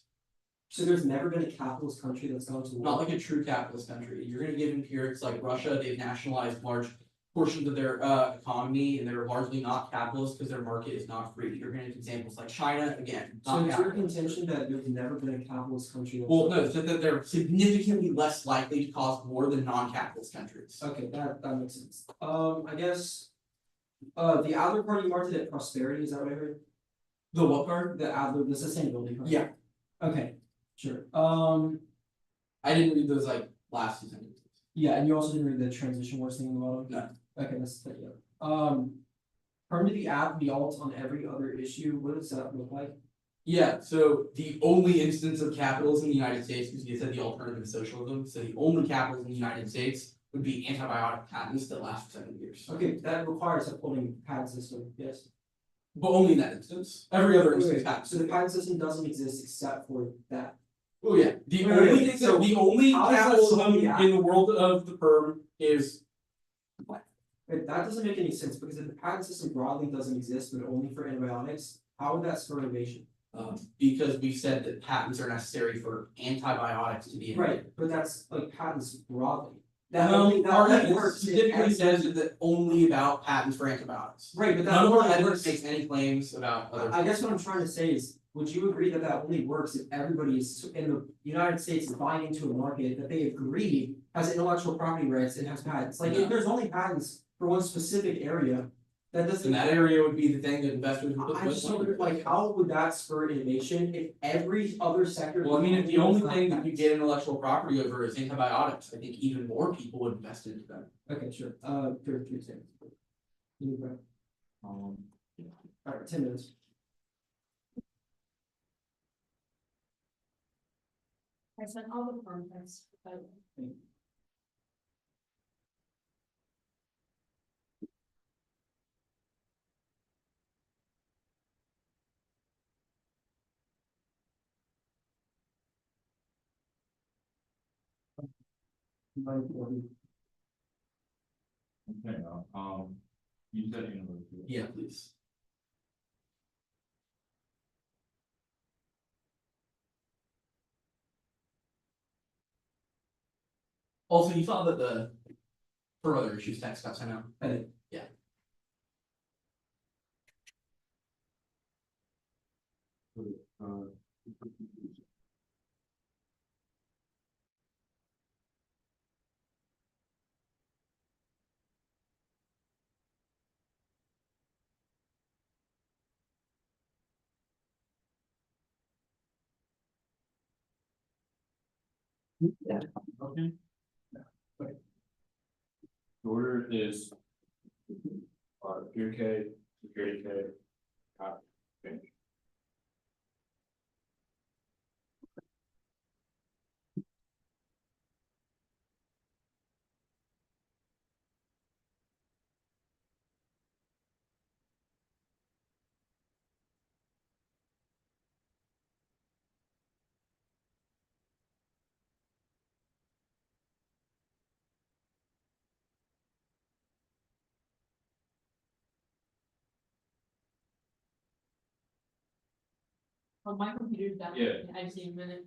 So there's never been a capitalist country that's gone to war? Not like a true capitalist country. You're gonna give empirics like Russia, they've nationalized large portions of their economy and they're largely not capitalist because their market is not free. You're gonna have examples like China, again, So not is your capitalist. contention that there's never been a capitalist country? that's- Well, no, it's just that they're significantly less likely to cause war than non-capitalist countries. Okay, that makes sense. I guess. The Adler Party marked it at prosperity, is that what I heard? The what card? The Adler, the sustainability card? Yeah, Okay, sure. I didn't read those like last 2 sentences. Yeah, and you also didn't read the transition wars thing in the bottom? No. Okay, let's take it up. Turn to the app, the alt on every other issue, what does that look like? Yeah, so the only instance of capitalism in the United States, because you said the alternative is socialism, so the only capitalism in the United States would be antibiotic patents that last for 7 years. Okay, that requires upholding patent system, yes. But only in that instance. Every other instance Okay, happens. so the patent system doesn't exist except for that. Oh yeah, the Wait, only wait, thing so that the only how does that capitalism solve the app? in the world of the perm is But that doesn't make any sense, because if the patent system broadly doesn't exist, but only for antibiotics, how would that spur innovation? because we said that patents are necessary for antibiotics to be. Right, but that's like patents broadly. That only our works evidence in specifically every- says that only about patents for antibiotics. Right, but that None of our only evidence works. makes any claims about other. I guess what I'm trying to say is, would you agree that that only works if everybody is in the United States is buying into a market that they agree has intellectual property rights and has patents? Like, No. if there's only patents for one specific area, that doesn't. And that area would be the thing that investors would put. I just wonder, like, how would that spur innovation if every other sector? Well, I mean, if the only thing that you get intellectual property over is antibiotics, I think even more people would invest into them. Okay, sure, for Tuesday. Alright, 10 minutes. I sent all the form tests, but. Okay, you said university. Yeah, please. Also, you saw that the for other issues text got sent out. Yeah. Okay. The order is. Peer K, security K. Finish. On my computer, that, Yeah. I just need a minute.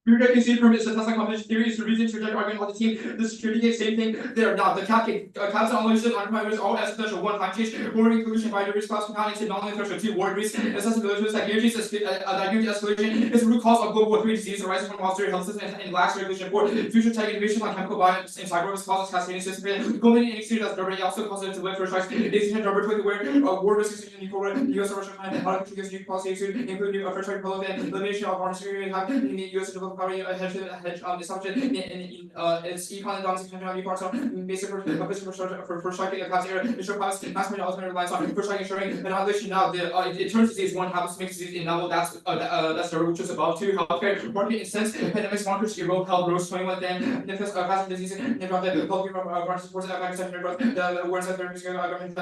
Your accusation permits the Tesla competition theory is the reason to reject argument on the team. The security gate, same thing. They're not. The cap gate, caps on unlisted unprivate all as potential one time change. Warning inclusion by the risk class compounding to non threshold two ward risk. Accessibility that guarantees escalation is the root cause of global war 3 disease arising from monetary health system and lax regulation for future tech innovation like chemical violence and cyber risk causes cascading system. Culminating in exceeded as Durban also causes to live for strikes. Extinction number 20 where war risk is in equal US Russia out of new policy including new first strike policy and elimination of arms security have in the US developed power hedge assumption in its econ and dominance of parts of basic for striking a class area ensure class mass media ultimately relies on for striking ensuring annihilation now it turns disease one happens to make disease in level that's the which is above two healthcare market in sense pandemics markers erode health rose 21 then nifus class diseases and the health care supports the awareness of government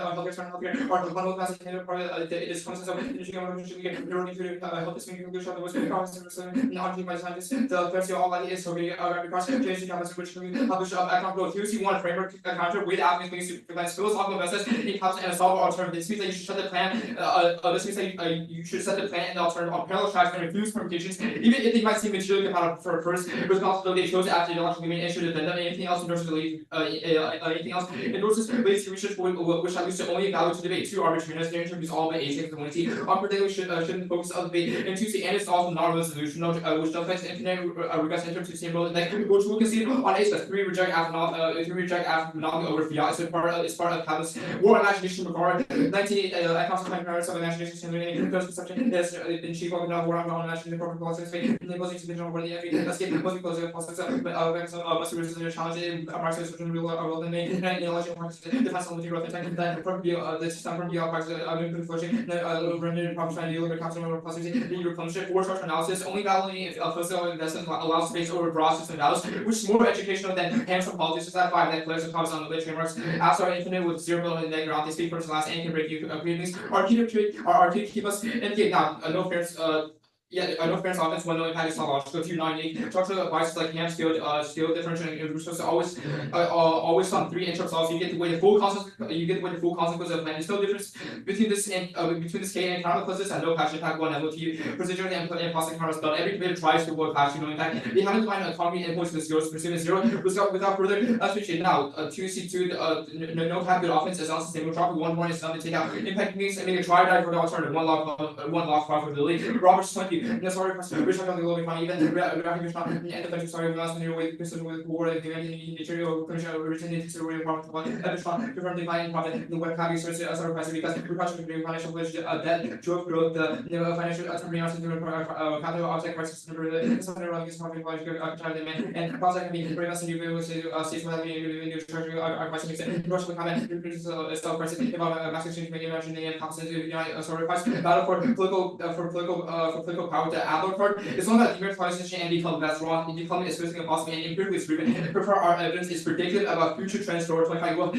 healthcare are the bundle class it is concept of industry health is conclusion of the most not by scientists the first all that is so because changing campus which publish of economic growth UC1 framework counter with avenues to prevent philosophical investors in capital and solve alternative. This means that you should set the plan this means that you should set the plan and alternative on parallel tracks and refuse permutations even if they might seem materially compatible for first responsibility chose after ideologically main issue to them anything else endorses anything else endorses basic research which at least only value to debate two arbitrariness there introduce all the async community unpredictable shouldn't focus on debate and two see and it's also non-resolution which don't affect infinite regress in terms of same role like which we can see on ace three reject after monogamy over fiat it's part of habits war imagination regard 19 economic parents of imagination simulating first perception there's in chief of war on imagination for process enables to vision over the escape most because of process must resist challenge in marxist social real than me and intellectual defense on the growth attack that from the system from the parts of the flourishing rendered proper deal with customer possibility the replenishment for structural analysis only validating if physical investment allows space over broad system values which is more educational than hands-on politics is that 5 that players and comments on the lit frameworks apps are infinite with 0 and then ground they speak first last and can break you creating are to keep us and get now no fairness I know fairness offense when no impact is not logical. 298 structural advice like ham scale differential and resources always on 3 interrupts you get the way the full consequence of plan. There's no difference between this and between this K and counter classes and no patch impact one MOT procedure and plastic counter spell. Every debater tries to avoid patch, impact. They haven't defined a concrete endpoint with zeros pursuing zero without further explanation. Now 2C2 no cap good offense is unsustainable. Drop 1 more is done to take out impact means and make a try die for the alternative one log profitability. Robert's 20 sorry, which I don't really find even recognition and the sorry, we last year with precision with war, the nature of commercial originated to really profitable and different divine profit, the web having sources as a price because repression of financial debt, drove growth, the financial termination, capital object prices, something around this market, and project can be very much in you with states without being treasury, our pricing makes it, Russian comment, stock prices, about mass exchange, making imagine and compensated, sorry, price, battle for political critical power with the Adler card. It's one that demercialization and decluttering that's wrong. Decluttering is physically impossible and empirically is proven. Prefer our evidence is predictive about future trends toward 25 well.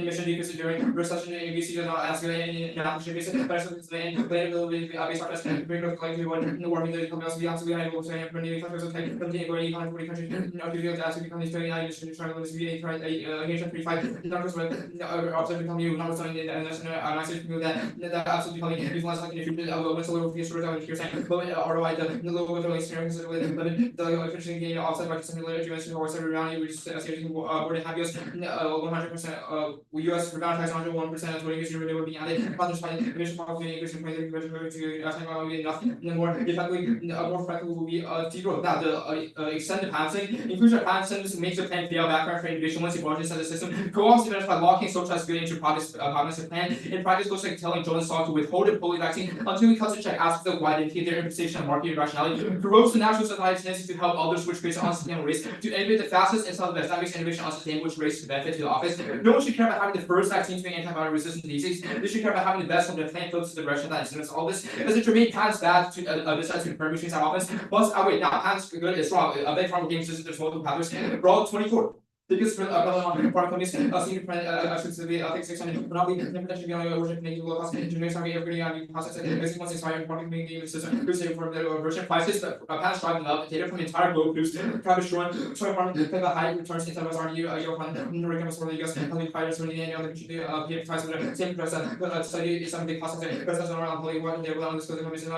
Emission decreases during recession. NBC does not ask any application basis. And blame will be based on this. Bring up like one warming the economy also be absolutely high. Will say from the factors of type from the economy 40 countries. No, to the ask become this 29 mission trying to be a nation 35 numbers with observing become you numbers on the national analysis that absolutely becoming utilized like in the future of when solar future of here saying but ROI the logo with the experience with the efficiency gain offset by simulated dimension or several round which is or have US 100% US rebound tax 101% as what you will be added others find emission policy increase in point to enough more effectively will be zero. Now the extended passing inclusion of passing makes the plan fail background for innovation once you branch inside the system. Co-ops identify locking social as good into cognitive plan. In practice, looks like telling Jonas Salk to withhold a polio vaccine until he comes to check aspects of why they indicate their imposition and market rationality. Corrodes the natural society tendency to help others, which creates an unsustainable race to innovate the fastest and some of the best. That makes innovation unsustainable, which race to benefit to the office. No one should care about having the first vaccine to make antibiotic resistant disease. They should care about having the best from the plan flips to the direction that incidents all this. As it remains patents bad to decide to confirm between our office. Plus, wait, now patents good is wrong. A big problem game system there's multiple pathways. Brawl 24. Biggest on foreign companies, senior print, specifically, I think 600, but not the potential beyond worship, making low cost engineers, having everybody on the process, and basically once expired, market making the system, who's saving for the version prices, but past driving up, data from the entire globe, who's private showing, so farming, pay the high returns instead of RU, your fund, recommends for the US, healthy fighters, when the other pay price of the same price, but study is something cost of it, but that's around Hollywood, they will understand the commission,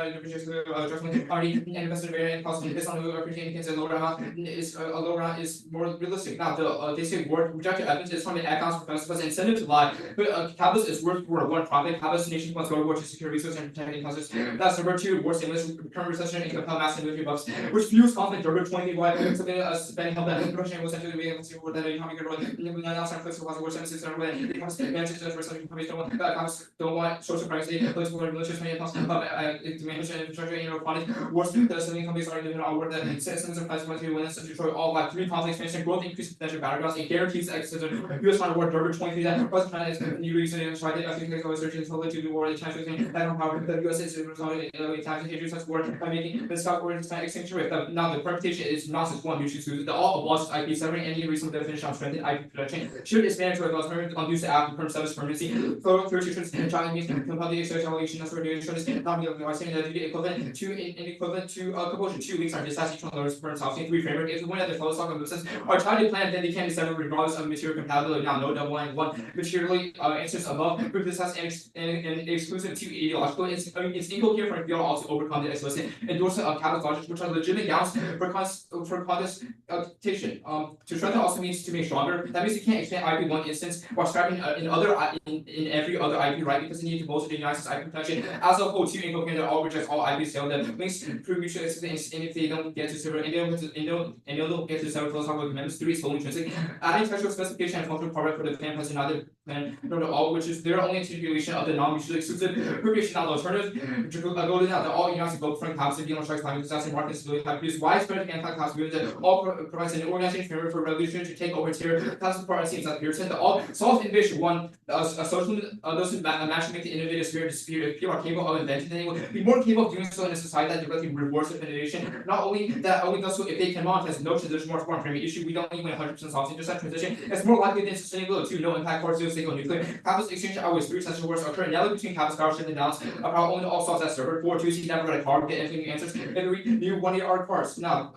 judgment, party, and investor variant cost, based on who appreciating things, a lower amount is more realistic. Now, they say word rejected evidence is from the economics professors incentive to lie. But capitalist is worth for one profit. Capitalist nation wants go to secure resources and protect economies. That's number two. War stimulus, current recession, and compel mass military buffs, which fuels conflict. Durable 20 why something spending help that production was essentially being able to see what that economic growth. Now some places was war 76 or when it comes to advantages for some companies don't want social privacy, political and religious money costs of diminution and infrastructure and quality. Worst because some companies are living on word that citizens are pledged to win to destroy all like three conflict expansion, growth, increase potential battlegrounds. It guarantees access to US fund war Durban 23 that President China is new reason so I think there's always searching totally to the war the China thing that don't power the US is resulting in attacks and such war by making the South Korean extinction rate. Now the reputation is nonsense one you should use the all abolishes IP severing any reasonable definition of strengthened IP production should expand to a alternative unused to act perm service permanency photo restrictions and China means compel the exercise allegation that's where should is not be saying that the equivalent to compulsion 2 weeks are disaster each one per South 3 framework if the one at the close of the are trying to plan then they can be severed regardless of material compatibility. Now, no double line one materially answers above. Proof this has an exclusive to ideological. It's equal here for a field also overcome the explicit endorsement of capitalist logic, which are legitimate grounds for contestation. To strengthen also means to make stronger. That means you can't expand IP one instance while striving in every other IP right because you need to bolster the United States IP protection as a whole. Two incoherent that all rejects all IP sale that links prove mutual existence and if they don't get to several and they don't get to several philosophical amendments. 3 is solely intrinsic. Adding textual specification and functional product for the plan has another plan to all, which is their only articulation of the non-mutually exclusive appropriation of the alternative. Go to that all United Global Front Council dealing with climate disaster market stability have produced widespread anti-class movements that all provides an organization framework for revolution to take over terror. Class support and seems like Pearson that all solve innovation. One, a social those who match make the innovative spirit dispute if people are capable of inventing they will be more capable of doing so in a society that directly rewards innovation. Not only that, only those who if they can monetize no transition more foreign framing issue, we don't even 100% solve just that transition. It's more likely than sustainability to no impact for single nuclear. Capitalist exchange always 3 essential words occur now between capital scholarship and balance of how only all solves that server. 4, 2, see never got a card, get anything answers. And we new 1 year art cards. Now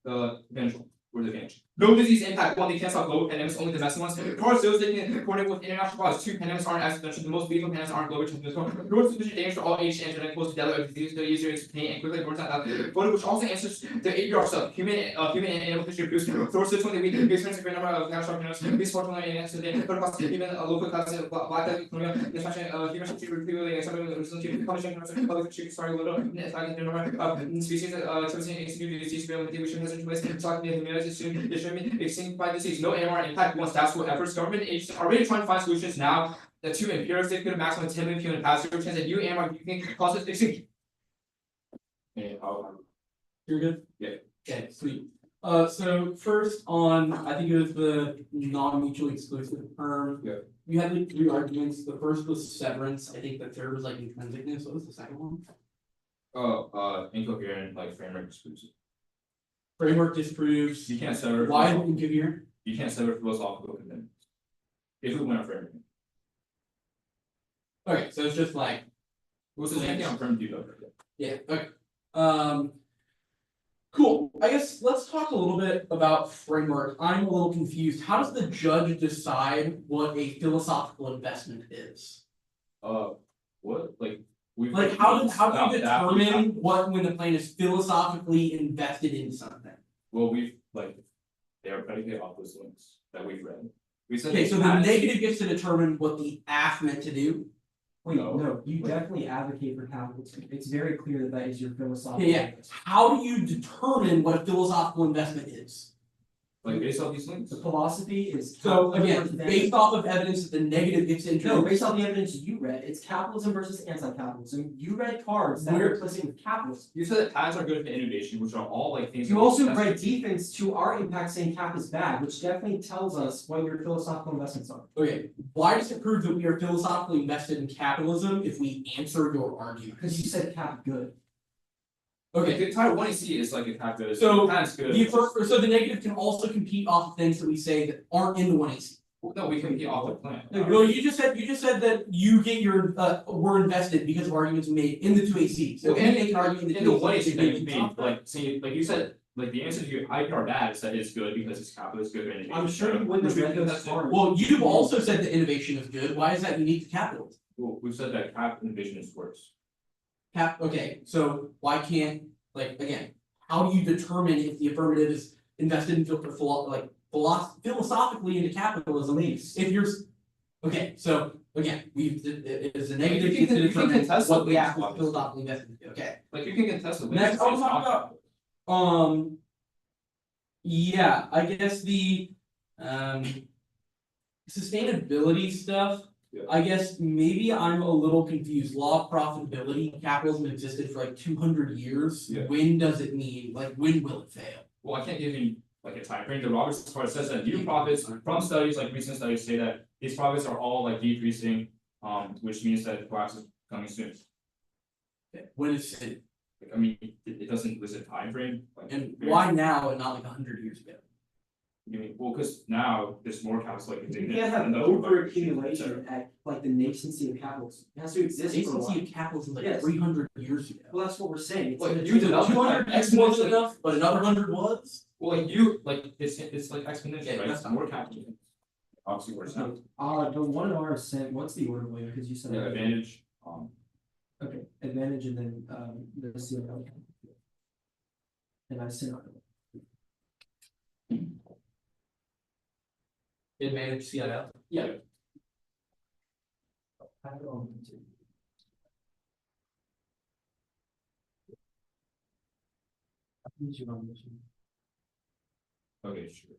the eventual or the advantage. No disease impact. 1, they can't stop global pandemics, only domestic ones. Cards those they can coordinate with international causes. 2, pandemics aren't accidental. The most lethal pandemics aren't global transmissible. Nor sufficient damage to all age and genetic close together of disease, the easier to contain and quickly burns out. But which also answers the ABR stuff. Human and animal tissue abuse. Source this one that we experience a great number of natural pandemics. These fortunately and accident, but across even a local class of black death, especially human tissue repeatedly and some of the recently publishing public tissue starting little the number of species transmitting extreme disease which has in place talking to humanity extinct by disease. No AMR impact once that's what efforts. Government agencies are already trying to find solutions now. The 2 empirics they could maximum 10 million human pass chance that new AMR you can cause extinct. You're good? Yeah. Okay, sweet. So first on I think it was the non-mutually exclusive term. Yeah. you had like three arguments. The first was severance. I think the third was like intrinsicness. What was the second one? Incoherent, like framework disproves it. Framework disproves. You can't sever. Why is it incoherent? You can't sever philosophical commitments. If we went on framework. Okay, so it's just like, What's the same thing on primitive though? yeah, okay. Cool. I guess let's talk a little bit about framework. I'm a little confused. How does the judge decide what a philosophical investment is? What, like, we've. Like, how do you That- determine what when the plan is philosophically invested in something? Well, we've, like, they are predicated off those links that we've read. We said. Okay, they so the had- negative gets to determine what the AF meant to do. Wait, No. no, you Wait. definitely advocate for capitalism. It's very clear that that is your philosophical. Yeah. interest. How do you determine what a philosophical investment is? Like, based off these links. The philosophy is. So capitalism again, versus based off of evidence that the negative gets No, introduced. based on the evidence you read, it's capitalism versus anti-capitalism. You read cards that are Where- implicit with capitalism. You said that patents are good for innovation, which are all like things. You that we also tested. read defense to our impact saying cap is bad, which definitely tells us what your philosophical investments are. Okay, why does it prove that we are philosophically invested in capitalism if we answer your argument? Because you said cap good. Okay, Okay, the Title 1AC is like a pact that is. So, Patent's good. so the negative can also compete off of things that we say that aren't in the 1AC. No, we can get off the plan. Well, you just said that you get your, we're invested because of arguments made in the 2AC. So Well, if you make an argument in in the the 2AC. one it issue should that be you made, top. like, see, like you said, like the answer to your IPR bad is that it's good because it's capitalist good for innovation. I'm sure you wouldn't have Which we read can those test it. cards. Well, you've also said that innovation is good. Why is that unique to capitalism? Well, we've said that innovation is worse. Okay, so why can't, like, again, how do you determine if the affirmative is invested in philosophically into capitalism? Beliefs. If you're, okay, so again, it is a negative You can- to you can determine contest what the the links, act is obviously. philosophically invested in, okay. Like you can contest the. Next, I want to talk about, yeah, I guess the, sustainability stuff. Yeah. I guess maybe I'm a little confused. Law of profitability, capitalism existed for like 200 years. Yeah. When does it mean, like, when will it fail? Well, I can't give you like a time frame. The Roberts report says that new profits from studies, like recent studies say that these profits are all like decreasing, which means that collapse is coming soon. Okay, when is it, Like, I mean, it doesn't list a time frame. Like, and why now and not like 100 years ago? I mean, well, because now there's more capital like. You can't have over accumulation at like the nascency of capitalism. It has to exist for a while. Agency of capitalism like Yes. 300 years ago. Well, that's what we're saying. It's Like, gonna you take- develop- 200 years wasn't enough, but another 100 was? Well, like you, like it's like exponential, Okay, right? that's It's fine. more capital. Obviously, worse now. The one in R is sent, what's the order way, because you said. Yeah, advantage, Okay, advantage and then, the CLL. And I sent out. Advantage CIL. Yeah. I have it on too. Use your own mission. okay, sure,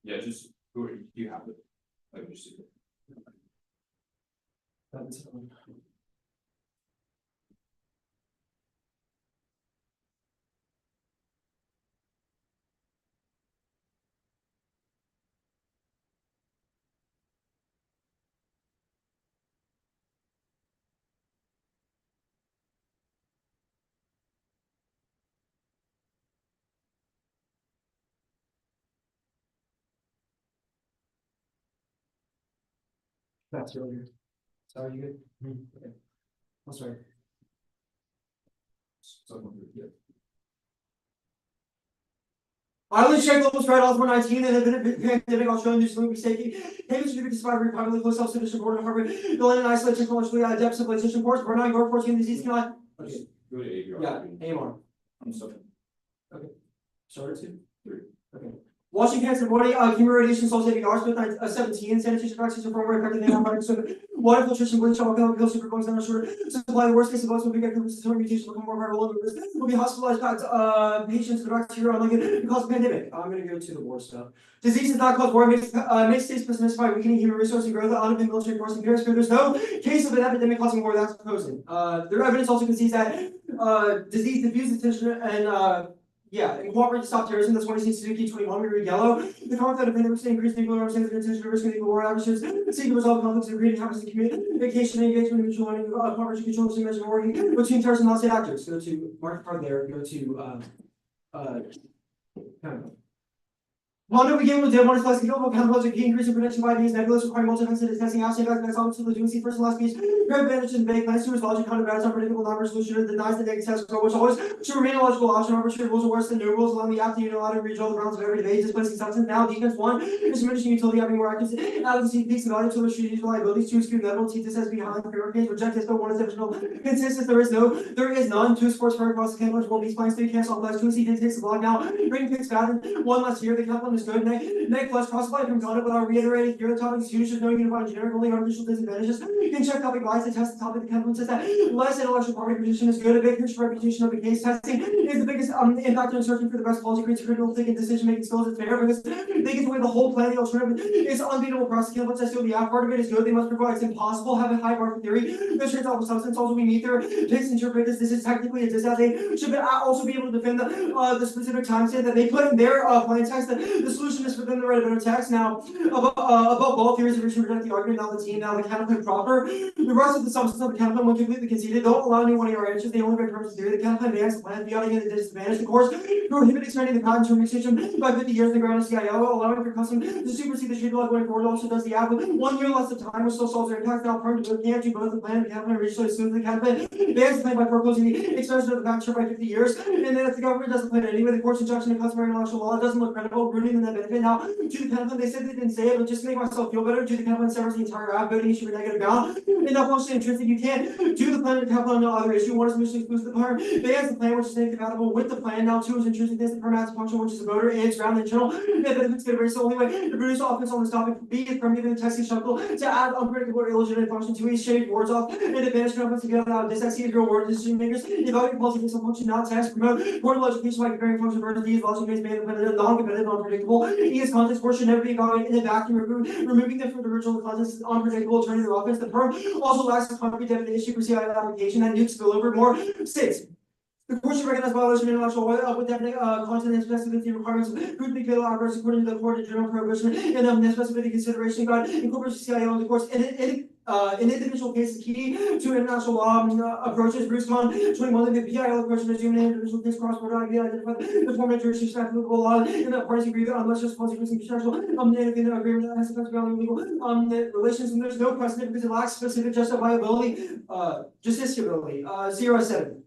yeah, just, who are, you have it. Like, just. That's, That's really good. Sorry, you good? Okay. I'm sorry. Island check levels for adults were 19 and have been a pandemic Australian news movie safety. Payments should be despite publicly close self-sufficient border Harvard. The land and isolate technologically depths of legislation force. We're not going 14 disease cannot. Okay, Go to APR. yeah, AMR. I'm sorry. Started to? Three. Okay. Washing hands and body, chemo radiation, salt saving hours with 17, sanitation practices are more effective than antibiotics. So water filtration, bleach, alcohol, pills, super bugs, and short supply. The worst case of bugs will be get persistent mutations become more viral. Will be hospitalized patients with bacteria unlike it cause pandemic. I'm gonna go to the war stuff. Disease does not cause war, makes states pessimistic by weakening human resource and growth, uneven military force and parents. There's no case of an epidemic causing war that's proposing. Their evidence also concedes that disease diffuses tension and Yeah, and cooperate to stop terrorism, that's 26 Suzuki 21, we read yellow. The conflict of independent increased nuclear arms and intention to risk nuclear war averages, seeking to resolve conflicts and creating happiness in communication, engagement, mutual learning, cooperation, control, simulation, working between terrorists and non-state actors. Go to mark card there, go to Mondo begin with the one is classic global chemicals are key increasing protection by these nebulous requiring multifaceted testing out back next on to the doing first and last piece. Great advantage in vague plans to his logic kind of bad unpredictable non-resolution and denies the negative test which always should remain a logical option. Arbitrary rules are worse than no rules, allowing the athlete to allow to reach all the rounds of every debate, displacing substance. Now defense one is diminishing utility having more accuracy, adequacy, peaks and value to the shooters reliability, two skew metal, T this has behind hurricanes, reject this, but one is divisional consensus. There is none, two sports for across the campus, will be playing 3 cancel plus 2 C takes the block now. Bring picks bad, one less here, the Kaplan is good. Next plus crossfly from Ghana, but I'll reiterate here the topic is huge, there's no unified generic, only artificial disadvantages. You can check topic lies to test the topic. The Kaplan says that less intellectual property position is good. A big picture reputation of the case testing is the biggest impact on searching for the best policy creates critical thinking decision making skills. It's fair because they get away the whole plan. The alternative is unbeatable prosecute. Let's assume the app part of it is good. They must provide it's impossible. Have a high bar for theory. This turns out with substance also we meet their picks interpret this. This is technically a disadvantage. Should also be able to defend the specific time stamp that they put in their plan text. The solution is for them to write a better text. Now, above all theories of reason reject the argument, now the team, now the counterclaim proper. The rest of the substance of the counterclaim when completely conceded. Don't allow anyone of your answers. They only write terms of theory. The counterclaim bans the plan, beyond again the disadvantage. The course prohibit expanding the patent term extension by 50 years in the ground of CIL, allowing for custom to supersede the street law going forward. Also does the app with 1 year less of time, which still solves their impact. Now, prone to can't do both the plan and the counterclaim reach so as soon as the counterclaim bans the plan by foreclosing the extension of the patent term by 50 years. And then if the government doesn't plan anyway, the court's injunction to customary intellectual law doesn't look credible, ruining the net benefit. Now, to the counterclaim, they said they didn't say it, but just to make myself feel better, do the Kaplan severs the entire app, voting issue for negative bound. And that functionally intrinsic, you can't do the plan with Kaplan, no other issue. One is mutually exclusive. The plan bans the plan, which is incompatible with the plan. Now, two is intrinsic, this the permanent function, which is a voter, and it's ground in general. And benefits get erased. The only way to produce offense on this topic B is from giving the testing shuffle to add unpredictable or illegitimate function to each shade words off and advantage companies together out dyslexia real word decision makers. Evaluate policy based on function, not text, promote portable education by comparing function versus these logic based man-dependent, non-competitive, unpredictable. E is context words should never be evaluated in a vacuum, removing them from the original context is unpredictable, turning their offense. The term also lacks a concrete definition for CI application and nukes spill over more. 6. The court should recognize violation of intellectual with definite content and specificity requirements of crudely fatal outbursts according to the court and general prohibition and necessity consideration guide incorporates CIO in the courts in individual cases key to international law approaches. Bruce Kahn 21 the PIL approach to assume an individual case cross-border idea identify the form of jurisdiction applicable law and the parties agree that unless just consequences international and agreement that has effects beyond legal relations and there's no precedent because it lacks specific justifiability justiciability 0.7.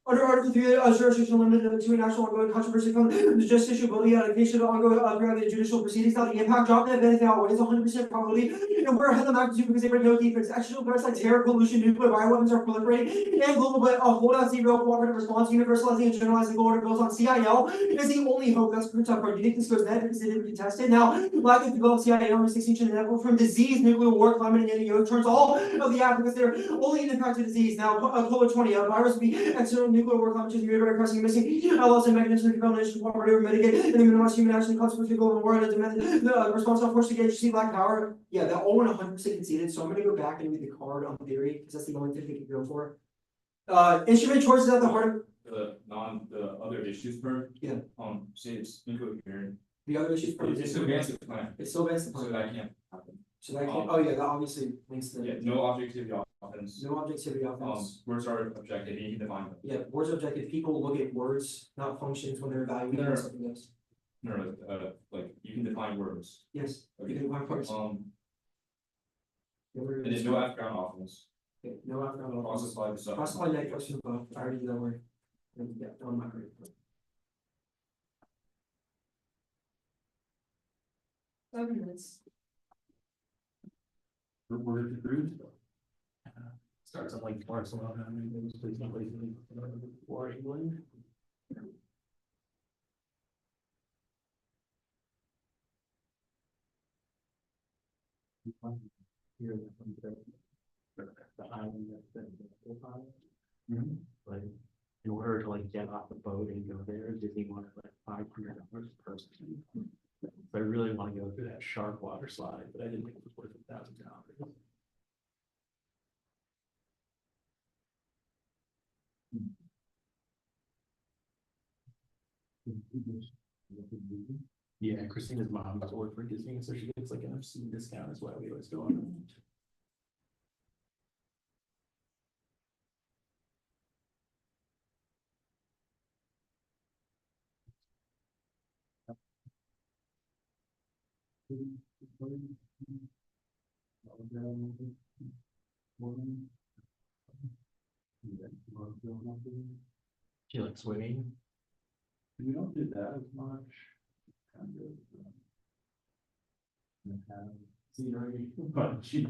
Under Article 3, jurisdiction limited to a national ongoing controversy from the justiciability allocation of ongoing throughout the judicial proceedings. Now, the impact drop that benefit outweighs 100% probability, and we're ahead of magnitude because they bring no defense. External threats like terror, pollution, nuclear bioweapons are proliferating, and global but holdout zero cooperative response, universalizing and generalizing the order built on CIL is the only hope that's proof of our uniqueness goes net because it didn't be tested. Now, lack of developed CIL and extinction inevitable from disease, nuclear war, climate, and NDCA turns all of the applicants there only an impact to disease. Now, COVID 20, a virus will be external nuclear war, climate change, mutate, pressing, missing, laws and mechanisms of combination, cooperative, mitigate, and minimize human action, consequences of global war, and the response of force to gauge, see black power. Yeah, that all 100% conceded. So I'm going to go back and read the card on theory because that's the only thing we can go for. Instrument choice is at the heart of the other issues for. Yeah. Say it's incoherent. the other issues. It's advanced the plan. It still advances the So plan. that can't happen. So that can, oh yeah, that obviously links to Yeah, the, no objectivity offense. no objectivity offense. Words are objective, and you can define them. Yeah, words are objective. People look at words, not functions when they're evaluating No. something else. No, like you can define words. Yes, you can define words. Yeah, And there's no background offense. okay, no after. Process by the sub. Classify that question above. I already did that word. Yeah, on my grade. 7 minutes. We're approved. Starts at like Barcelona, and then goes to someplace in or England. Here, the island that's the island. Like, in order to like get off the boat and go there, Disney wanted like $500 per person. So I really want to go through that shark water slide, but I didn't think it was worth $1,000. Yeah, Christina's mom does work for Disney, so she gets like an obscene discount is why we always go on. She likes swimming. We don't do that as much. Kind of. Scenery, but she.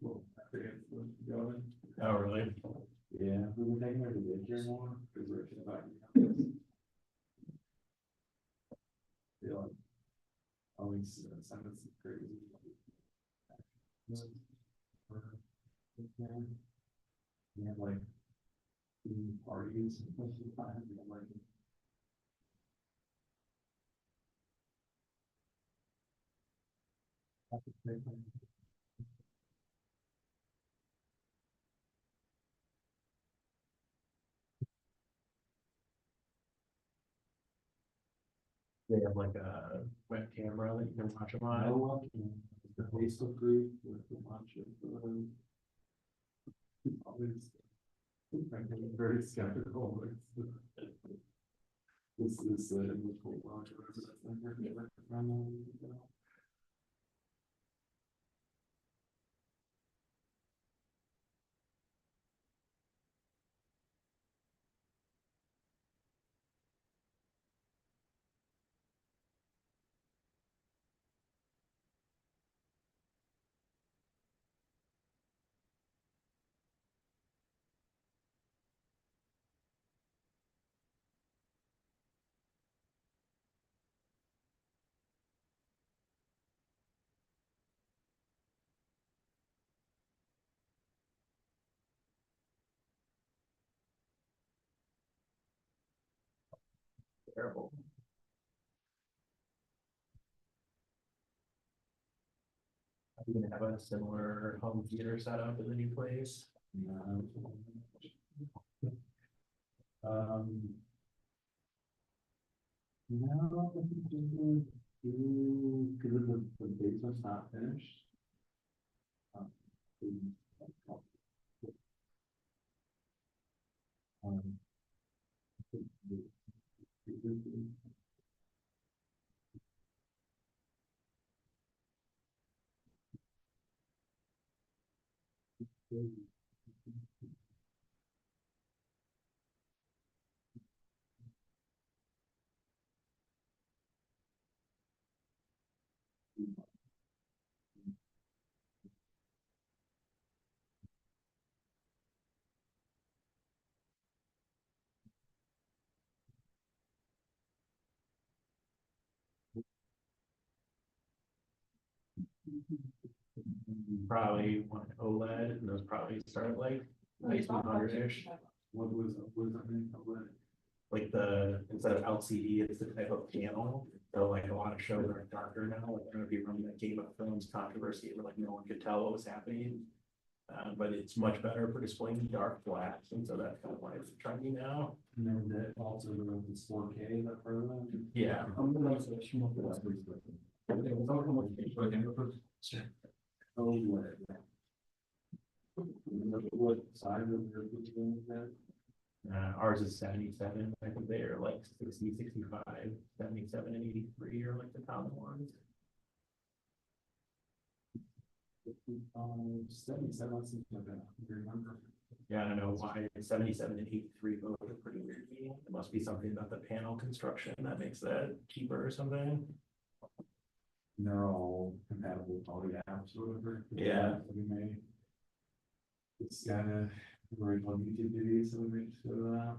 Well, I forget where she's going. Oh, really? Yeah, we were taking her to daycare more, because we're just like. Feel like. Always, sounds crazy. We have like. Parties. Most of the time, we have like. They have like a web camera that you can watch them on. No, the Facebook group with a bunch of. Always. I'm very skeptical. This is in the whole lot of residents. Terrible. Are you gonna have a similar home theater setup in the new place? No, because the basement's not finished. Um, Probably one OLED, and those probably start like 1900-ish. What was I mean? Like instead of LCD, it's the type of panel. So like a lot of shows are darker now. Like I don't know if you remember that Game of Thrones controversy where like no one could tell what was happening. But it's much better for displaying dark blacks, and so that's kind of why it's trendy now. And then that also the 4K that for them. Yeah. Oh, what size of your is that? Ours is 77. I think they are like 60, 65, 77, and 83 are like the common ones. 77 seems like a good number. Yeah, I don't know why 77 and 83 both are pretty weird to me. It must be something about the panel construction that makes that cheaper or something. They're all compatible with all the apps or whatever. Yeah. We made. It's got a original YouTube videos, so we just go to that.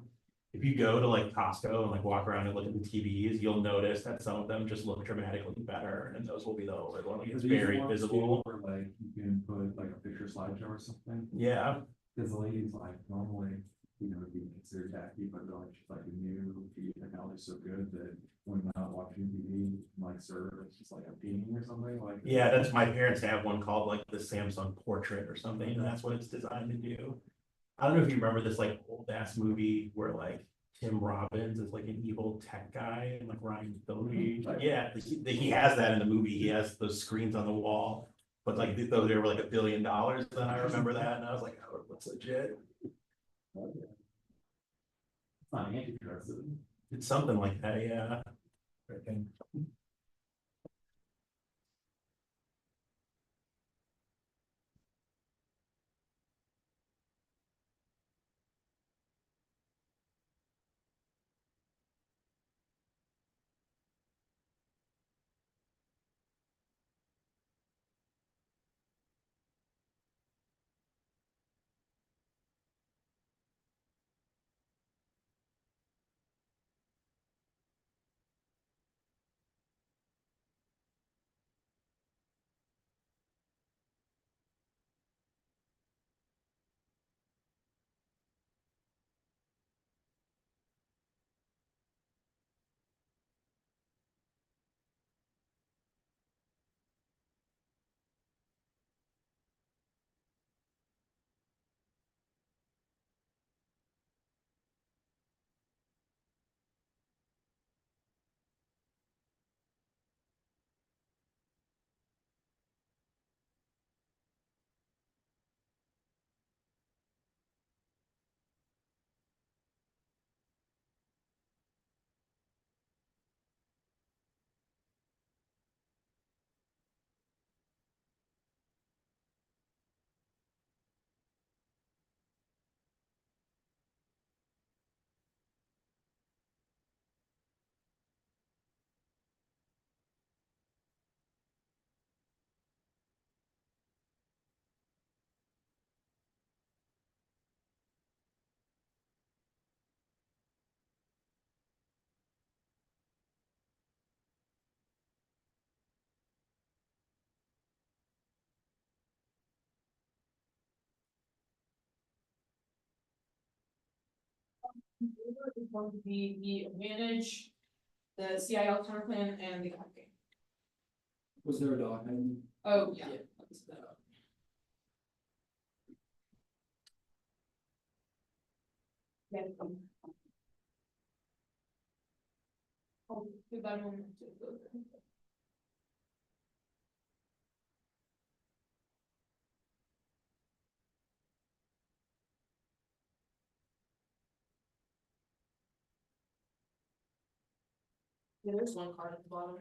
If you go to like Costco and like walk around and look at the TVs, you'll notice that some of them just look dramatically better, and those will be the older one. It's very visible. Or like you can put like a picture slideshow or something. Yeah, Because the ladies like normally, you know, it'd be considered tacky, but they're like, she's like a new TV technology is so good that when not watching TV, like serve, it's just like a painting or something like. yeah. That's my parents have one called like the Samsung Portrait or something, and that's what it's designed to do. I don't know if you remember this like old ass movie where like Tim Robbins is like an evil tech guy and like Ryan Phillippe. Yeah, he has that in the movie. He has those screens on the wall. But like though they were like $1 billion, then I remember that and I was like, oh, it looks legit. It's not antitrust, is it? It's something like that, yeah. Okay. Is going to be the advantage, the CIL counter plan and the cap game. Was there a dog? Oh, yeah. Yeah. Oh, give that a moment to go through. Yeah, there's one card at the bottom.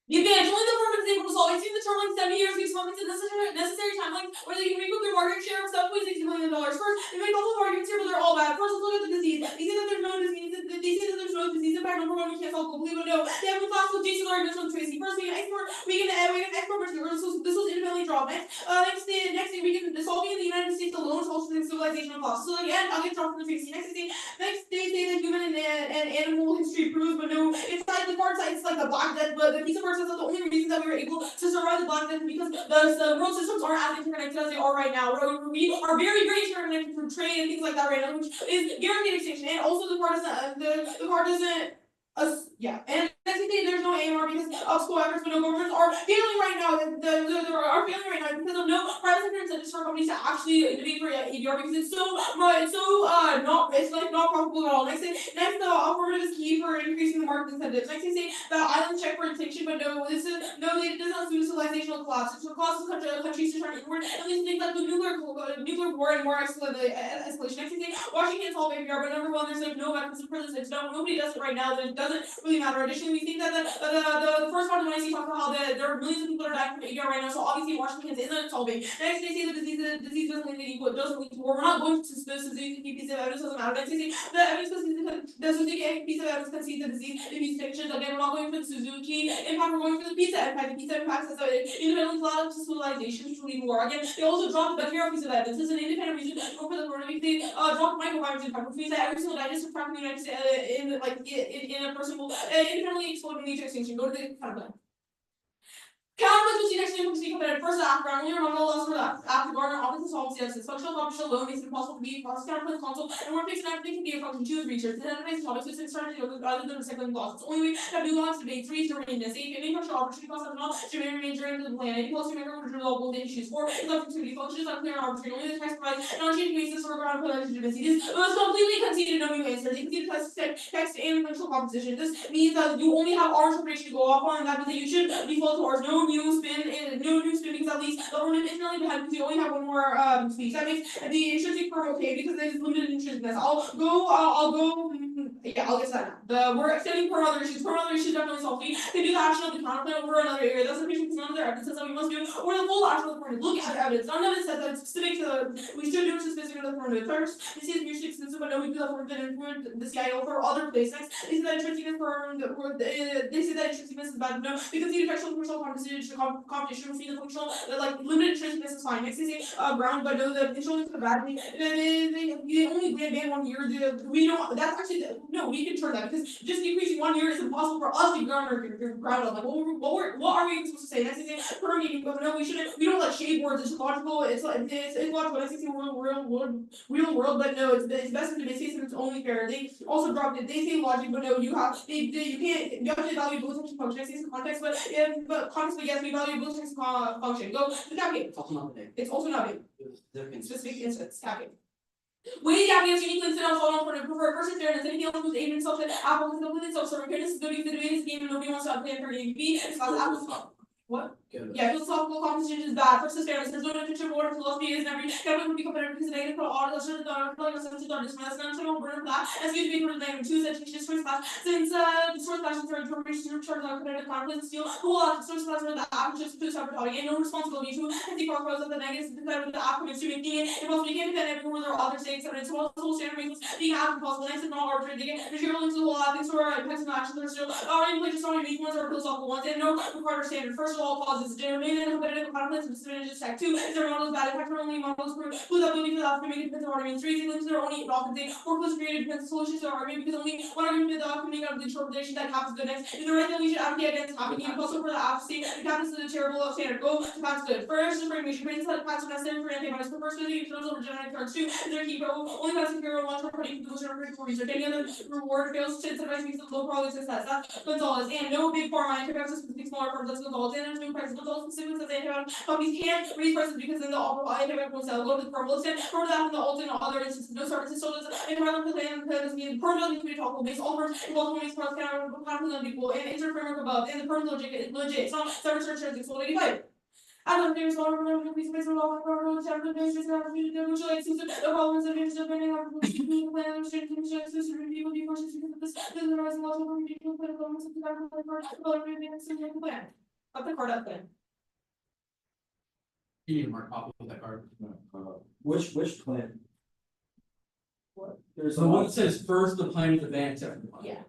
The advantage, only the firm is able to solve. We've seen the term like 70 years, these firms in necessary timeline where they can recoup their market share of $7.6 million. First, they make multiple arguments here, but they're all bad. First, let's look at the disease. They say that there's no disease, they say that there's no disease. In fact, number one, we can't solve globally, but no. They have a class with Jason arguments from Tracy. First, we can export, we can export materials. This was independently drawn. Next thing we can solving in the United States alone is also the civilization of class. So again, I'll get drawn from the Tracy. Next they say that human and animal history proves, but no, it's like the part side, it's like the black death, but the piece of art says that the only reason that we were able to survive the black death is because the world systems aren't as interconnected as they are right now. We are very interconnected through trade and things like that right now, which is guaranteed extinction. And also the part doesn't yeah, and technically there's no AMR because of school efforts, but no governments are failing right now. Are failing right now because of no private sector incentives for companies to actually innovate for ADR because it's so not it's like not profitable at all. Next, the affirmative is key for increasing the market incentives. Next, they say the islands check for extinction, but no, it does not suit civilizational collapse. It's what causes countries to turn inward. And these things like the nuclear war and more escalation. Next, they say Washington solve APR, but number one, there's like no mechanism for this. Nobody does it right now. It doesn't really matter. Additionally, we think that the first part of the NDCA talks about how there are millions of people that are dying from ADR right now. So obviously Washington isn't solving. Next, they say the disease doesn't lead to equal. It doesn't lead to war. We're not going to specific piece of evidence doesn't matter. Next, they say the evidence the piece of evidence concedes the disease infections. Again, we're not going for the Suzuki impact. We're going for the pizza impact. The pizza impact says that independently allowed to civilization to lead war. Again, they also dropped the bacterial piece of evidence. This is an independent reason to go for the coronavirus. They dropped microvirus impact, which means that every single digestive tract in the United States in a person will independently explode and lead to extinction. Go to the kind of Counterpoint was actually able to be competitive first after round. Only remember the loss for that after Gardner offensive solves the absence. Functional function alone makes it impossible to beat cross counterpoint console and more fixed everything can be a function 2 is research. The database topics is strategy other than recycling loss. It's only way that blue loss debate 3 is to remain this. If any functional opportunity cost of not should remain during the plan. Any policy maker would resolve issues. 4 is opportunity functions unclear and arbitrary. Only the text provides non-changing basis for ground for legitimacy. This was completely conceded no new answer. They conceded text and functional composition. This means that you only have our interpretation to go off on, and that means that you should default towards no new spin because at least the ornament is really behind because you only have one more speech. That makes the intrinsic form okay because there's limited intrinsicness. I'll go yeah, I'll get that now. We're extending per other issues. Per other issues definitely solve. We can do the action of the counterpoint over another area. That's sufficient because none of their evidence says that we must do or the full action of the point. Look at the evidence. None of it says that it's specific to we should do it specific to the formative. First, this is mutually exclusive, but no, we do that for the CIO for other places. They say that intrinsicness they say that intrinsicness is bad. No, because the effectual functional competition between the functional like limited intrinsicness is fine. Next they say ground, but no, the initial is the bad thing. They only ban 1 year. We don't. That's actually no. We can turn that because just decreasing 1 year is impossible for us to ground up. Like what are we even supposed to say? Next they say per meeting, but no, we shouldn't. We don't like shade words. It's logical. It's logical. Next they say real world, but no, it's best in the case and it's only fair. They also dropped it. They say logic, but no, you have to evaluate both types of functions. It's context, but context, but yes, we value both types of function. Go to capping. It's also not big. It's also not big. Different. Specific instance, capping. Way capping is unique links and also for preferred person fairness. Anything else who's aiming himself at Apple is completely self-serving. Fairness is good because the debate is game and nobody wants to play for game. B, it's not Apple. What? Yeah, philosophical competition is bad. First is fairness. There's no definition of order. Philosophy is every capital would be competitive because the negative for all the certain thought or sense of this that's not so burden for that. As you to be for the negative 2 that teaches source class since source class is information charge on competitive conflict steel who source class with the app just to separate topic and no responsibility to and the cross of the negatives decide with the app commits to making it impossible. You can't defend everywhere there are other states and it's also standard reasons being half impossible next and not arbitrary. They get material into the whole things or impacts and actions are still already in place just only weak ones or philosophical ones and no required standard. First of all, causes remain in competitive conflicts and disadvantages tech 2 is their models bad. In fact, only models whose ability to make it depends on arguments. 3 links their only often they or was created depends on solutions to argument because only one argument can make out of the interpretation that happens good next. Is the right that we should advocate against happening and also for the apathy the captains is a terrible standard. Go to pass good. First information brings that pass are necessary for antibodies. For first study terms over genetic cards 2 is their key role. Only passing hero one for putting the motion for research. Any other reward fails to incentivize means of low probability success. That's Gonzalez and no big pharma and perhaps specific smaller firms. That's Gonzalez and there's new prices. Gonzalez specifically says companies can't raise prices because then the overall antibiotic will sell. Go to the firm. Let's say for that in the alternate other instances, no services. So does environmental plan doesn't need per building to be talkable based all firms involved in cross counter equal and inter framework above and the firm legit. It's not service research it's 185. As I'm doing so, I'm going to be based on all the chapter basis and opportunity to negotiate the problems of interest depending on the plan, people be cautious because of this. This is the rising level of people put a bonus of the government plan. Up the card up plan. You need to mark copy of that card. Which plan? What? There's So what it says first, the plan with the van except for the plan. Yeah.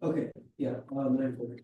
Okay, yeah, 940.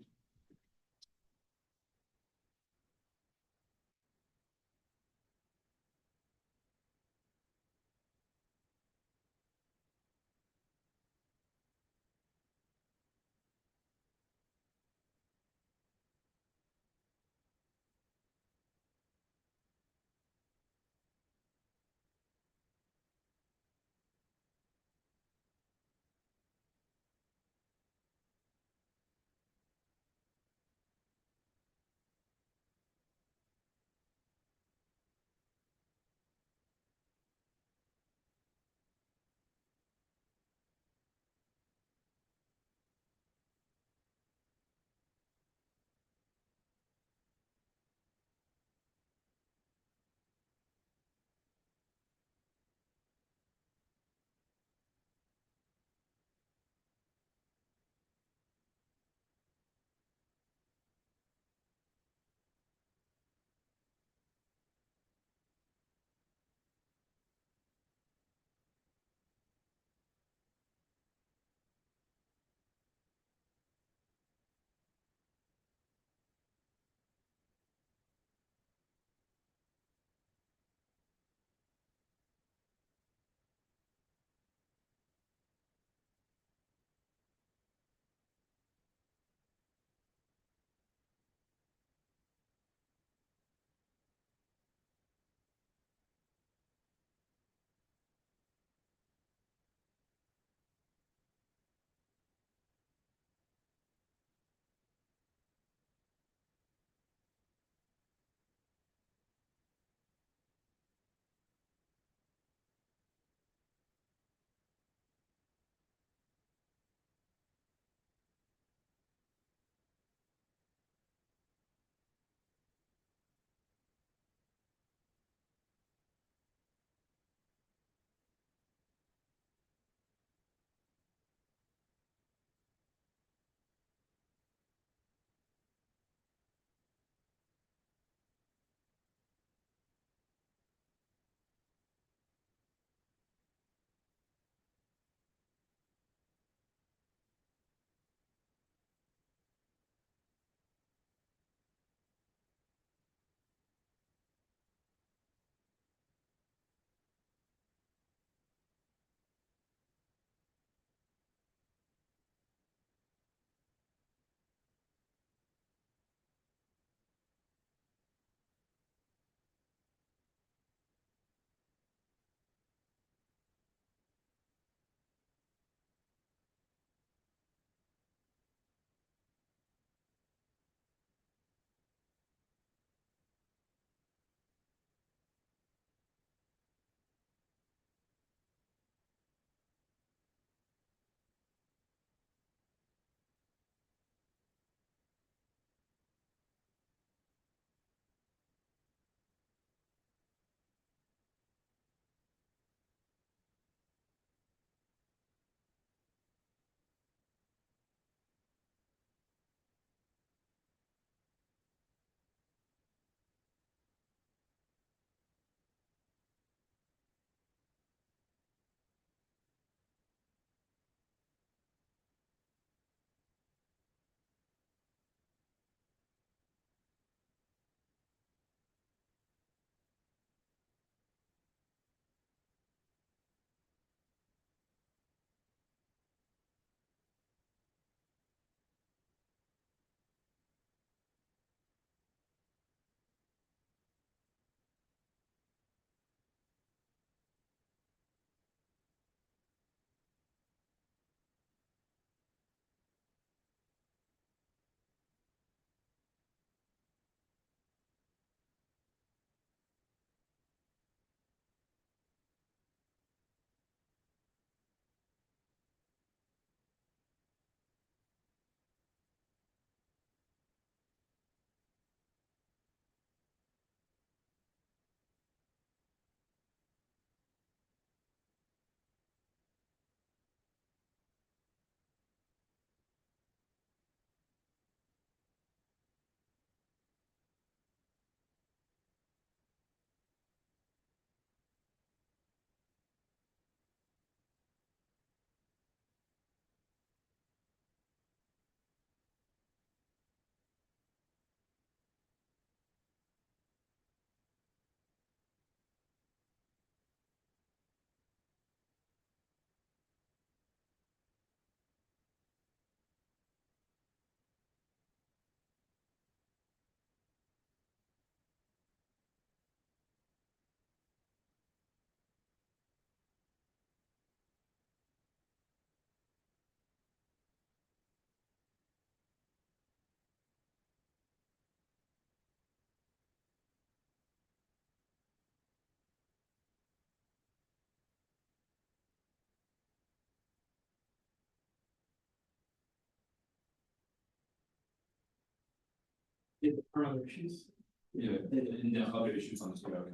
If there are other issues. Yeah, and the other issues on this go.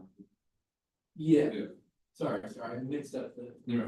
Yeah, Yeah. sorry, I mixed up the. Yeah.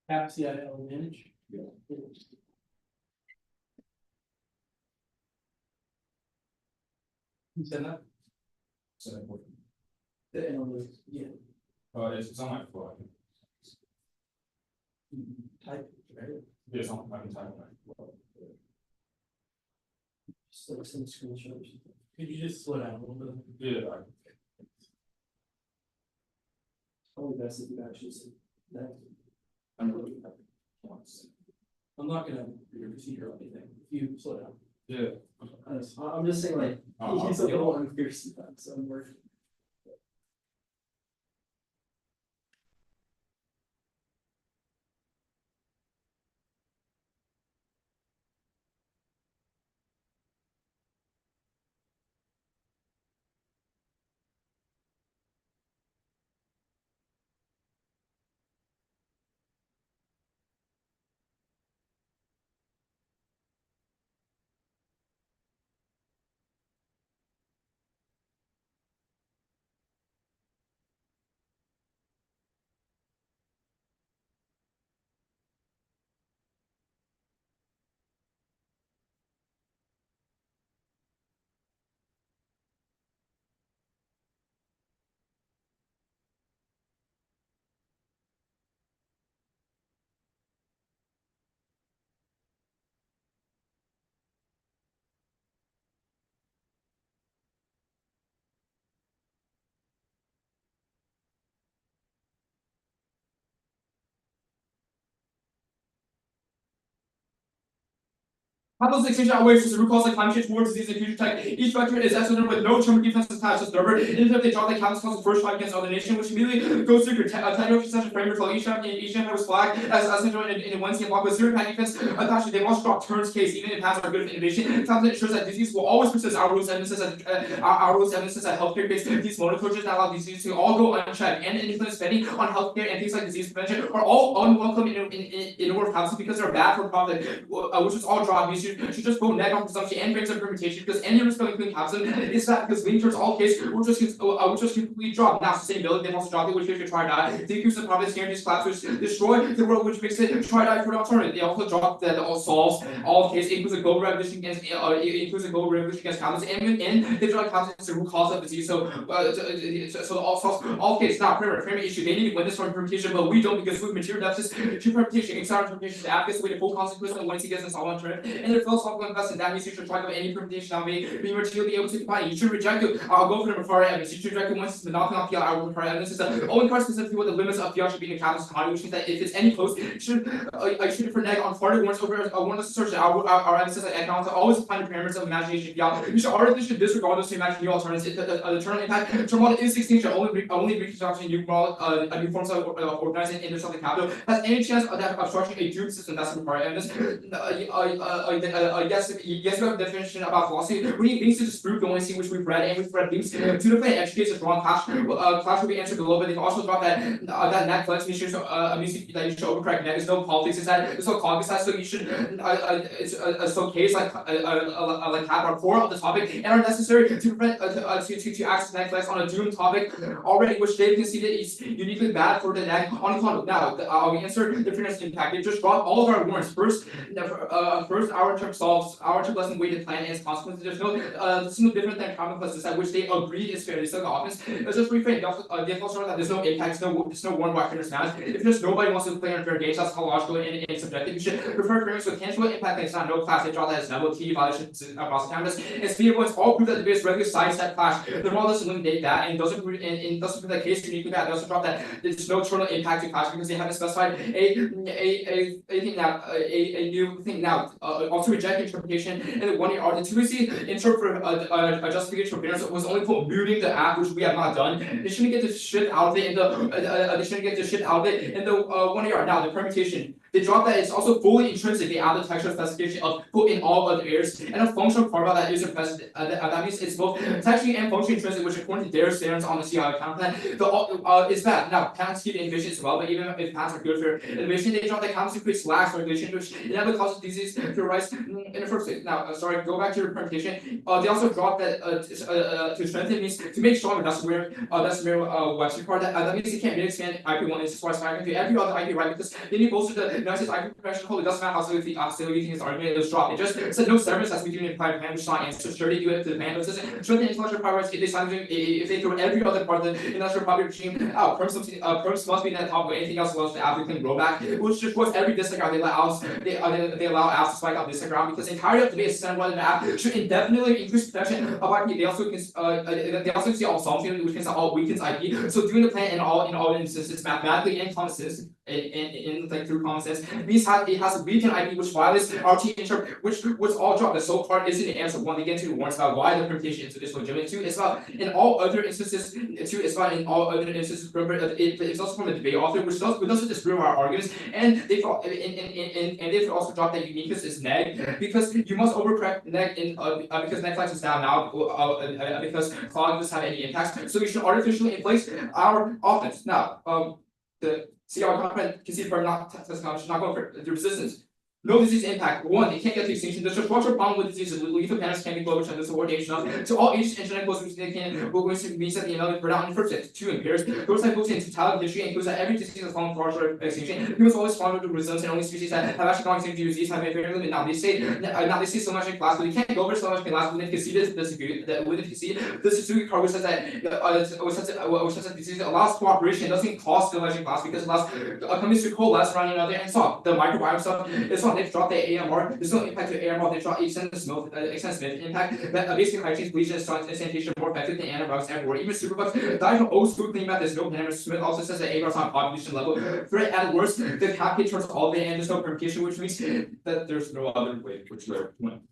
App CIO manage. Yeah. Who said that? So, The analyst, yeah. it's on my phone. Type, right? Yeah, it's on, I can type it. Just like some screenshots. Could you just slow down a little bit? Yeah. Probably best if you actually said that. I'm really happy. Once. I'm not gonna read your procedure or anything, if you slow down. Yeah. I'm just saying like, it's a little unclear sometimes, so I'm working. How those extinction outweighs the root cause like climate change, war, disease, and future tech. Each vector is estimated with no term defense attached to the number. Even if they drop the countless cause the first fight against other nation, which immediately goes through your technical such a framework like each time was flagged as central in one scene block with zero pack defense attached. They must drop turns case even if paths are good for innovation. Sometimes it ensures that disease will always persist. Our rules evidence that healthcare based these monocultures that allow disease to all go unchecked and influence spending on healthcare and things like disease prevention are all unwelcome in order of council because they're bad for profit, which is all dropped. You should just go net on consumption and brings up permutation because any risk of including capitalism is that because lean towards all case we're just completely dropped. Now sustainability, they've also dropped it, which we should try to decrease the profits, guarantees collapse, which destroy the world, which makes it try to for an alternative. They also dropped that all solves all case, includes a global revolution against capitalism, and they drop capitalism as the root cause of disease. So all case not primary issue. They need to win this from permutation, but we don't because we have material deficits to permutation, external permutation to advocates with a full consequence of once he gets this all on turn. And the philosophical investment that means you should try to any permutation that may be materially able to combine. You should reject it. I'll go for the referral evidence. You should reject it once it's monopoly on PL. I will refer evidence is that only card specifically what the limits of PL should be in a capitalist economy, which means that if it's any close, you should I should renege on further warrants over warrantless search. Our evidence that economics always find the parameters of imagination PL. You should artificially disregard those to imagine new alternatives. The term impact term model is extinction only reconstruction new model new forms of organizing into something capital has any chance of that obstructing a doomed system. That's required evidence. Yes, we have a definition about philosophy. We need links to disprove the only thing which we've read, and we've read links to the plan educates us wrong clash. Clash will be answered below, but they've also dropped that Netflix means that you should overcorrect net. There's no politics inside. There's no cognitive, so you should it's so case like have our core of the topic and are necessary to prevent to access Netflix on a doomed topic already, which they conceded is uniquely bad for the net on conduct. Now we answer the fairness impact. They just dropped all of our warrants. First our term solves our term lesson weighted plan and its consequences. There's no different than common plus decide which they agreed is fair. They still got offense. Let's just reframe. They also that there's no impact, there's no warrant why fairness matters. If just nobody wants to play unfair games, that's logical and subjective. You should prefer fairness with tangible impact. It's not no class. They draw that as double T violations across the campus. And speed points all prove that the various regular size set clash. The model doesn't eliminate that and doesn't prove that case uniquely bad. They also drop that there's no total impact to clash because they haven't specified a new thing now. Also reject interpretation and the 1 year art. The 2C intro for justification for fairness was only for muting the app, which we have not done. They shouldn't get the shit out of it in the 1 year art. Now the permutation. They drop that it's also fully intrinsic. They add the textual specification of put in all other areas and a functional carve out that isn't present. That means it's both textually and functionally intrinsic, which according to their standards on the CI account plan, is bad. Now patents keep innovation as well, but even if patents are good for innovation, they drop the counts to create slacks regulation, which inevitably causes disease to rise in the first place. Now, sorry, go back to your permutation. They also drop that to strengthen means to make stronger. That's where Webster part. That means you can't really expand IP1 as far as I can do every other IP right because then you bolster the United States IP professional code. It doesn't matter how silly you think his argument is dropped. It just said no service has to be doing in private plan, which is not answer. Sure, they do it to the plan, but it doesn't show the intellectual property if they throw every other part of the industrial property regime out. Perms must be in that top of anything else allows the applicant grow back, which destroys every discount. They allow apps to spike out discount because the entirety of the base center one app should indefinitely increase protection of IP. They also see all solving, which means all weakens IP. So doing the plan in all instances mathematically and common sense in like through common sense means it has a weakened IP which violates RT interp, which was all dropped. The so part isn't the answer. One, they get into the warrants about why the permutation is legitimate. Two, it's about in all other instances. Two, it's about in all other instances. Remember, it's also from a debate author, which doesn't disprove our arguments. And they've also dropped that uniqueness is neg because you must overcorrect neg in because Netflix is down now because cloud doesn't have any impacts. So we should artificially inflate our offense. Now, the CR content conceded for not going for the resistance. No disease impact. One, they can't get to extinction. There's a structural problem with diseases. Lethal panels can be global and this coordination of to all ages internet close which they can but which means that the another burn out in first place. Two impairs. Those type books in totality of history includes that every disease has fallen for short extinction. Humans always follow the resilience and only species that have actually gone extinct due to disease have been very limited. Now they say so much in class, but they can't go over so much in class when they concede this Suzuki card which says that disease allows cooperation. It doesn't cost the legend class because it allows companies to coalesce around another and solve the microbiome stuff. It's not they've dropped the AMR, there's no impact to AMR, they've dropped extended smoke impact, that basically high change bleach and sanitation are more effective than anaerobics everywhere, even superbugs. Dr. O's food clean map, there's no Hammer Smith also says that AMR is on population level. Threat at worst, the cap hit towards all the and there's no permutation, which means that there's no other way which they're winning.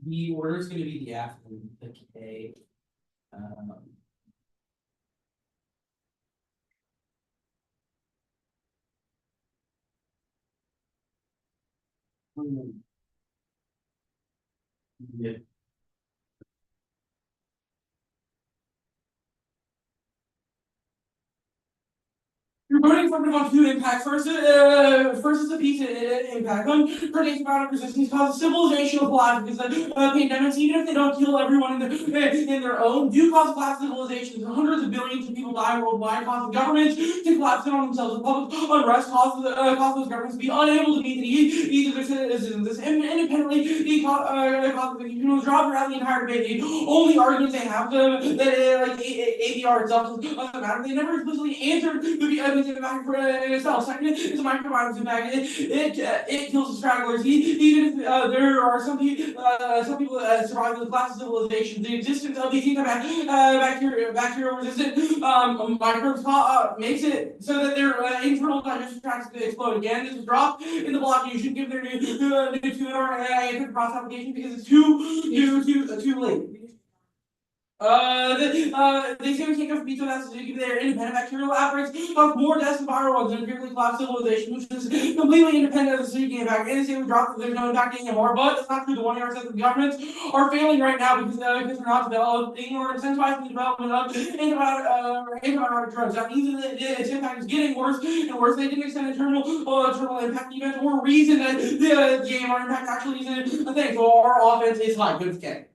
The order is gonna be the F and the K. Yeah. You're voting for one two impact. First is the peace impact. One predicts amount of resistance causes civilizational collapse because pandemics, even if they don't kill everyone in their own, do cause collapse civilizations. Hundreds of billions of people die worldwide, causing governments to collapse in on themselves. Public unrest causes those governments to be unable to meet the needs of their citizens. This independently causes the people to drop throughout the entire debate. The only arguments they have that ADR itself doesn't matter. They never explicitly answered the evidence impact for itself. Second is a microbiome impact. It kills the stragglers. Even if there are some people survive the class of civilization, the existence of these bacterial resistant microbes makes it so that their internal digestive tracts explode. Again, this was dropped in the block. You should give their new tune or cross application because it's too late. They seem to take up veto that's due to their independent bacterial outbreaks of more deaths and viral ones than a purely collapsed civilization, which is completely independent of the speaking impact. And they say we dropped that there's no impact anymore, but that's not true. The 1 year says that the governments are failing right now because they're not developing or incentivizing the development of antibiotic drugs. That means that its impact is getting worse and worse. They didn't extend the terminal impact event or reason that the AMR impact actually isn't a thing. So our offense is high. Good scan.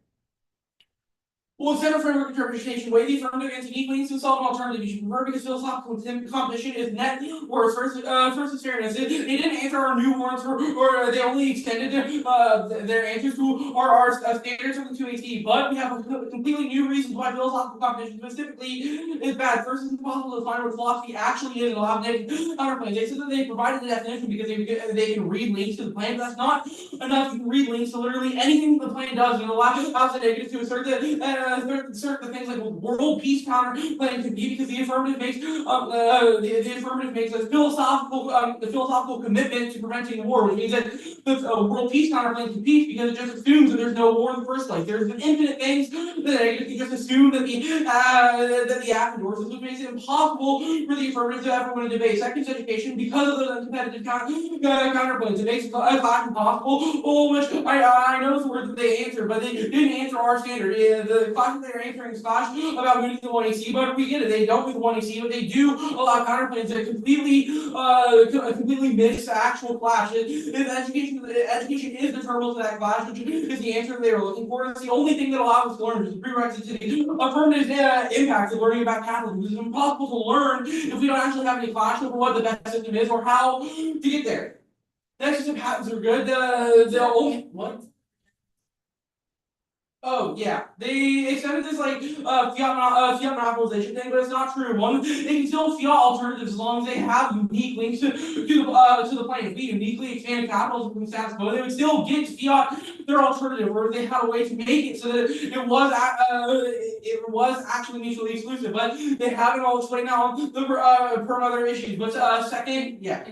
Well, center framework interpretation, way the affirmative against unique means to solve an alternative. You should prefer because philosophical competition is net worse versus fairness. They didn't answer our new warrants, or they only extended their answers to our standards from the 2AT. But we have a completely new reasons why philosophical competition specifically is bad. First, it's impossible to find what philosophy actually is and allow negative counterclaims. They said that they provided the definition because they can read links to the plan, but that's not enough. You can read links to literally anything the plan does and allow the negative to assert that certain things like world peace counterclaim can be because the affirmative makes the affirmative makes a philosophical commitment to preventing war, which means that the world peace counterclaim to peace because it just assumes that there's no war in the first place. There's infinite things that negative can just assume that the act endorses, which makes it impossible for the affirmative to ever win a debate. Sex education, because of the competitive counterclaims, it makes a clash impossible. Which I know is the word that they answered, but they didn't answer our standard. The clash that they're answering is clash about moving the 1AC, but we get it. They don't move the 1AC, but they do allow counterclaims that completely miss the actual clash. Education is the terminal to that clash, which is the answer they were looking for. It's the only thing that allows us to learn. It's a prerequisite to the affirmative impact of learning about capitalism. It's impossible to learn if we don't actually have any clash over what the best system is or how to get there. Next system patents are good. The only what? Oh yeah, they extended this like fiat monopolization thing, but it's not true. One, they can still fiat alternatives as long as they have unique links to the plan. If we uniquely expanded capitalism from status quo, they would still get to fiat their alternative, or they had a way to make it so that it was actually mutually exclusive. But they haven't all explained now per other issues. But second, yeah.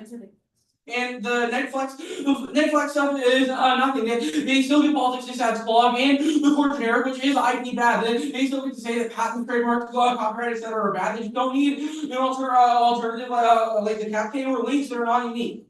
And the Netflix stuff is nothing. They still get politics just as clause and the core generic, which is IP bad. They still get to say that patents, trademarks, copyright, etc. are bad. They just don't need an alternative like the CapK or links that are not unique.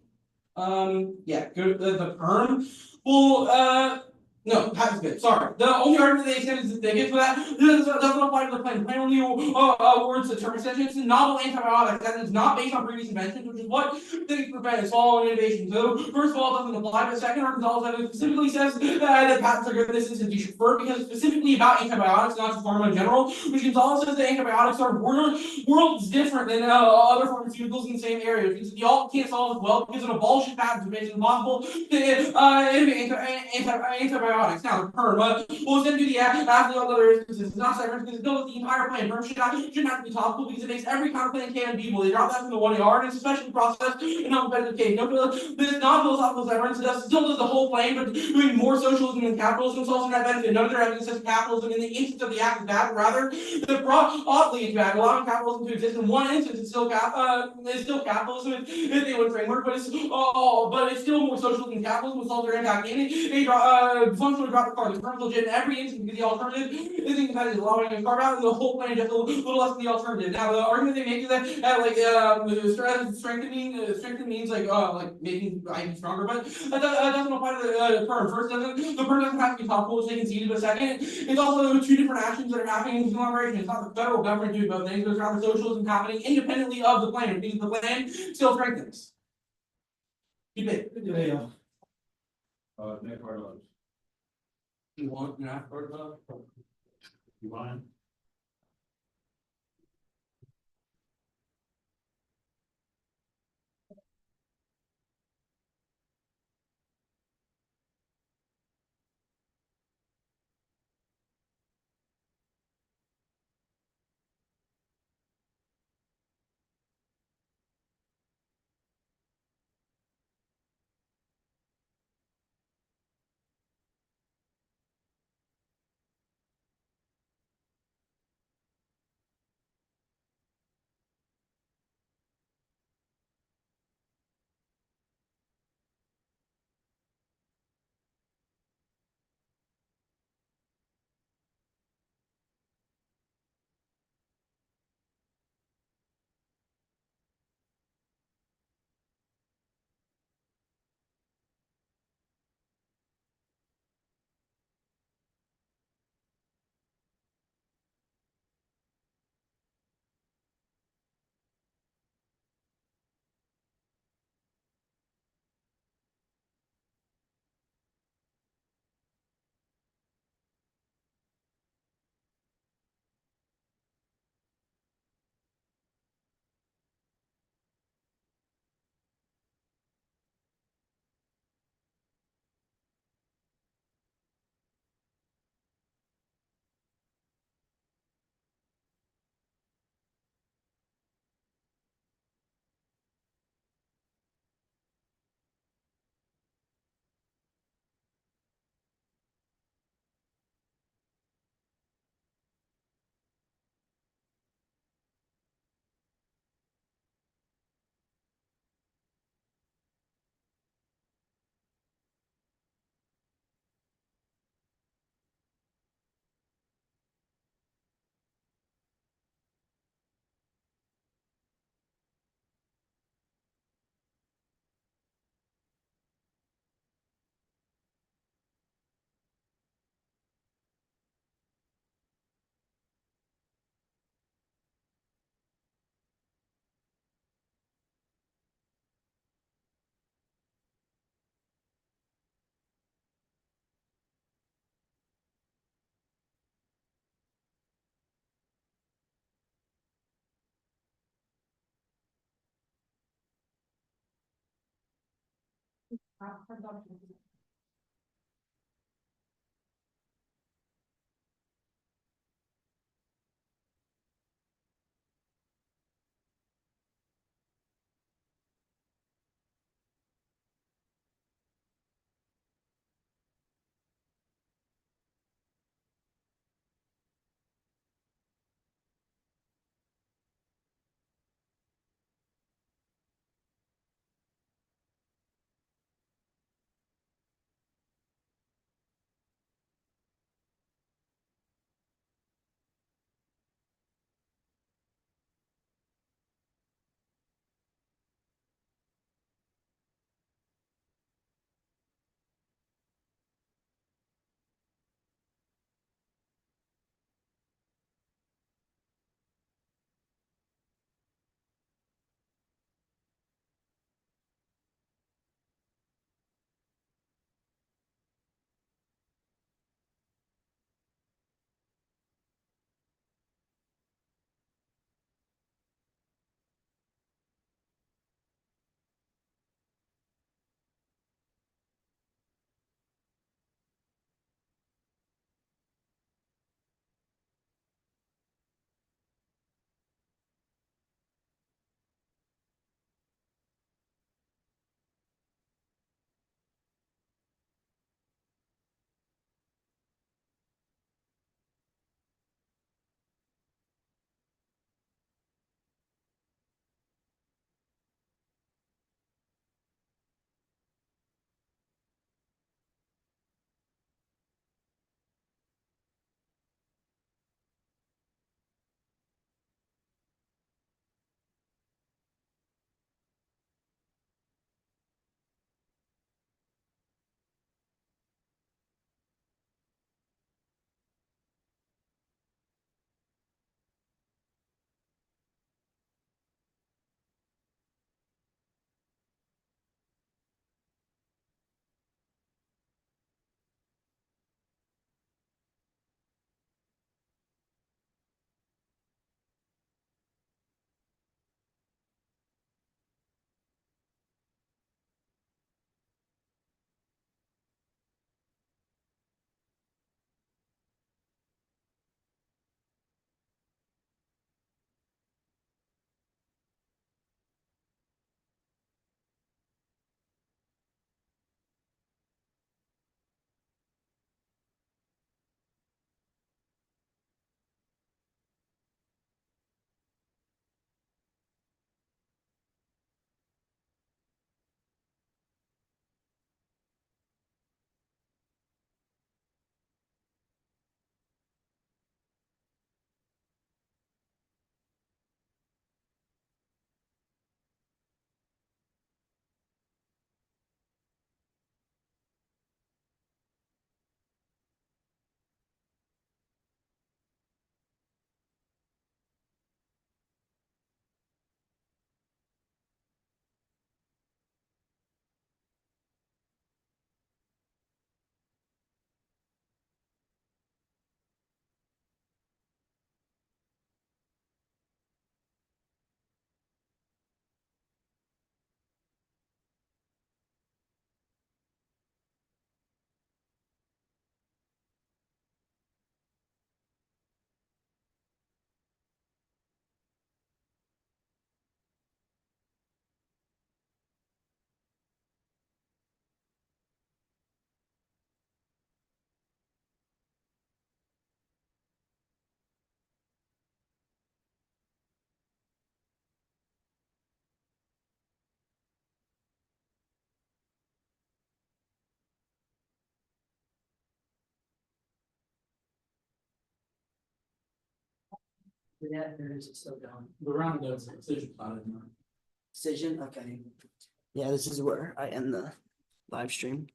Yeah, good. The perm. Well, no, patent's good. Sorry. The only argument they extend is that they get for that doesn't apply to the plan. The plan only awards the term extension. It's a novel antibiotic that is not based on previous inventions, which is what they prevent. It's following innovation. So first of all, it doesn't apply. But second, Gonzalez evidence specifically says that patents are good in this instance. You should prefer because it's specifically about antibiotics, not just pharma in general. Which Gonzalez says that antibiotics are worlds different than other pharmaceuticals in the same area. Which means that the alt can't solve as well because it abolishes patents, which makes it impossible to innovate antibiotics. Now, the perm, well, it's going to do the after all other instances. It's not severance because it builds the entire plan. Perm should not be topical because it makes every counterclaim can be equal. They drop that from the 1 yard, and it's especially processed in non-competitive case. This is not philosophical severance. It still does the whole plan, but doing more socialism than capitalism. It's also not benefit. None of their evidence says capitalism in the instance of the act is bad, but rather the fraud oddly is bad. Allowing capitalism to exist in one instance is still capitalism if they would framework, but it's still more socialism than capitalism with all their impact in it. They functionally drop the card. The term is legit in every instance because the alternative is incompetitive, allowing a carve out and the whole plan just a little less than the alternative. Now the argument they make is that strengthening means like making IP stronger, but that doesn't apply to the perm. First, the perm doesn't have to be topical, which they conceded, but second, it's also two different actions that are happening in conglomeration. It's not the federal government doing both things, but it's rather socialism happening independently of the plan, because the plan still strengthens. Keep it. Yeah. Nick Carlos. You want an after You mind? Yeah, there is, it's still going. The round does decision about it. Decision, okay. Yeah, this is where I end the live stream.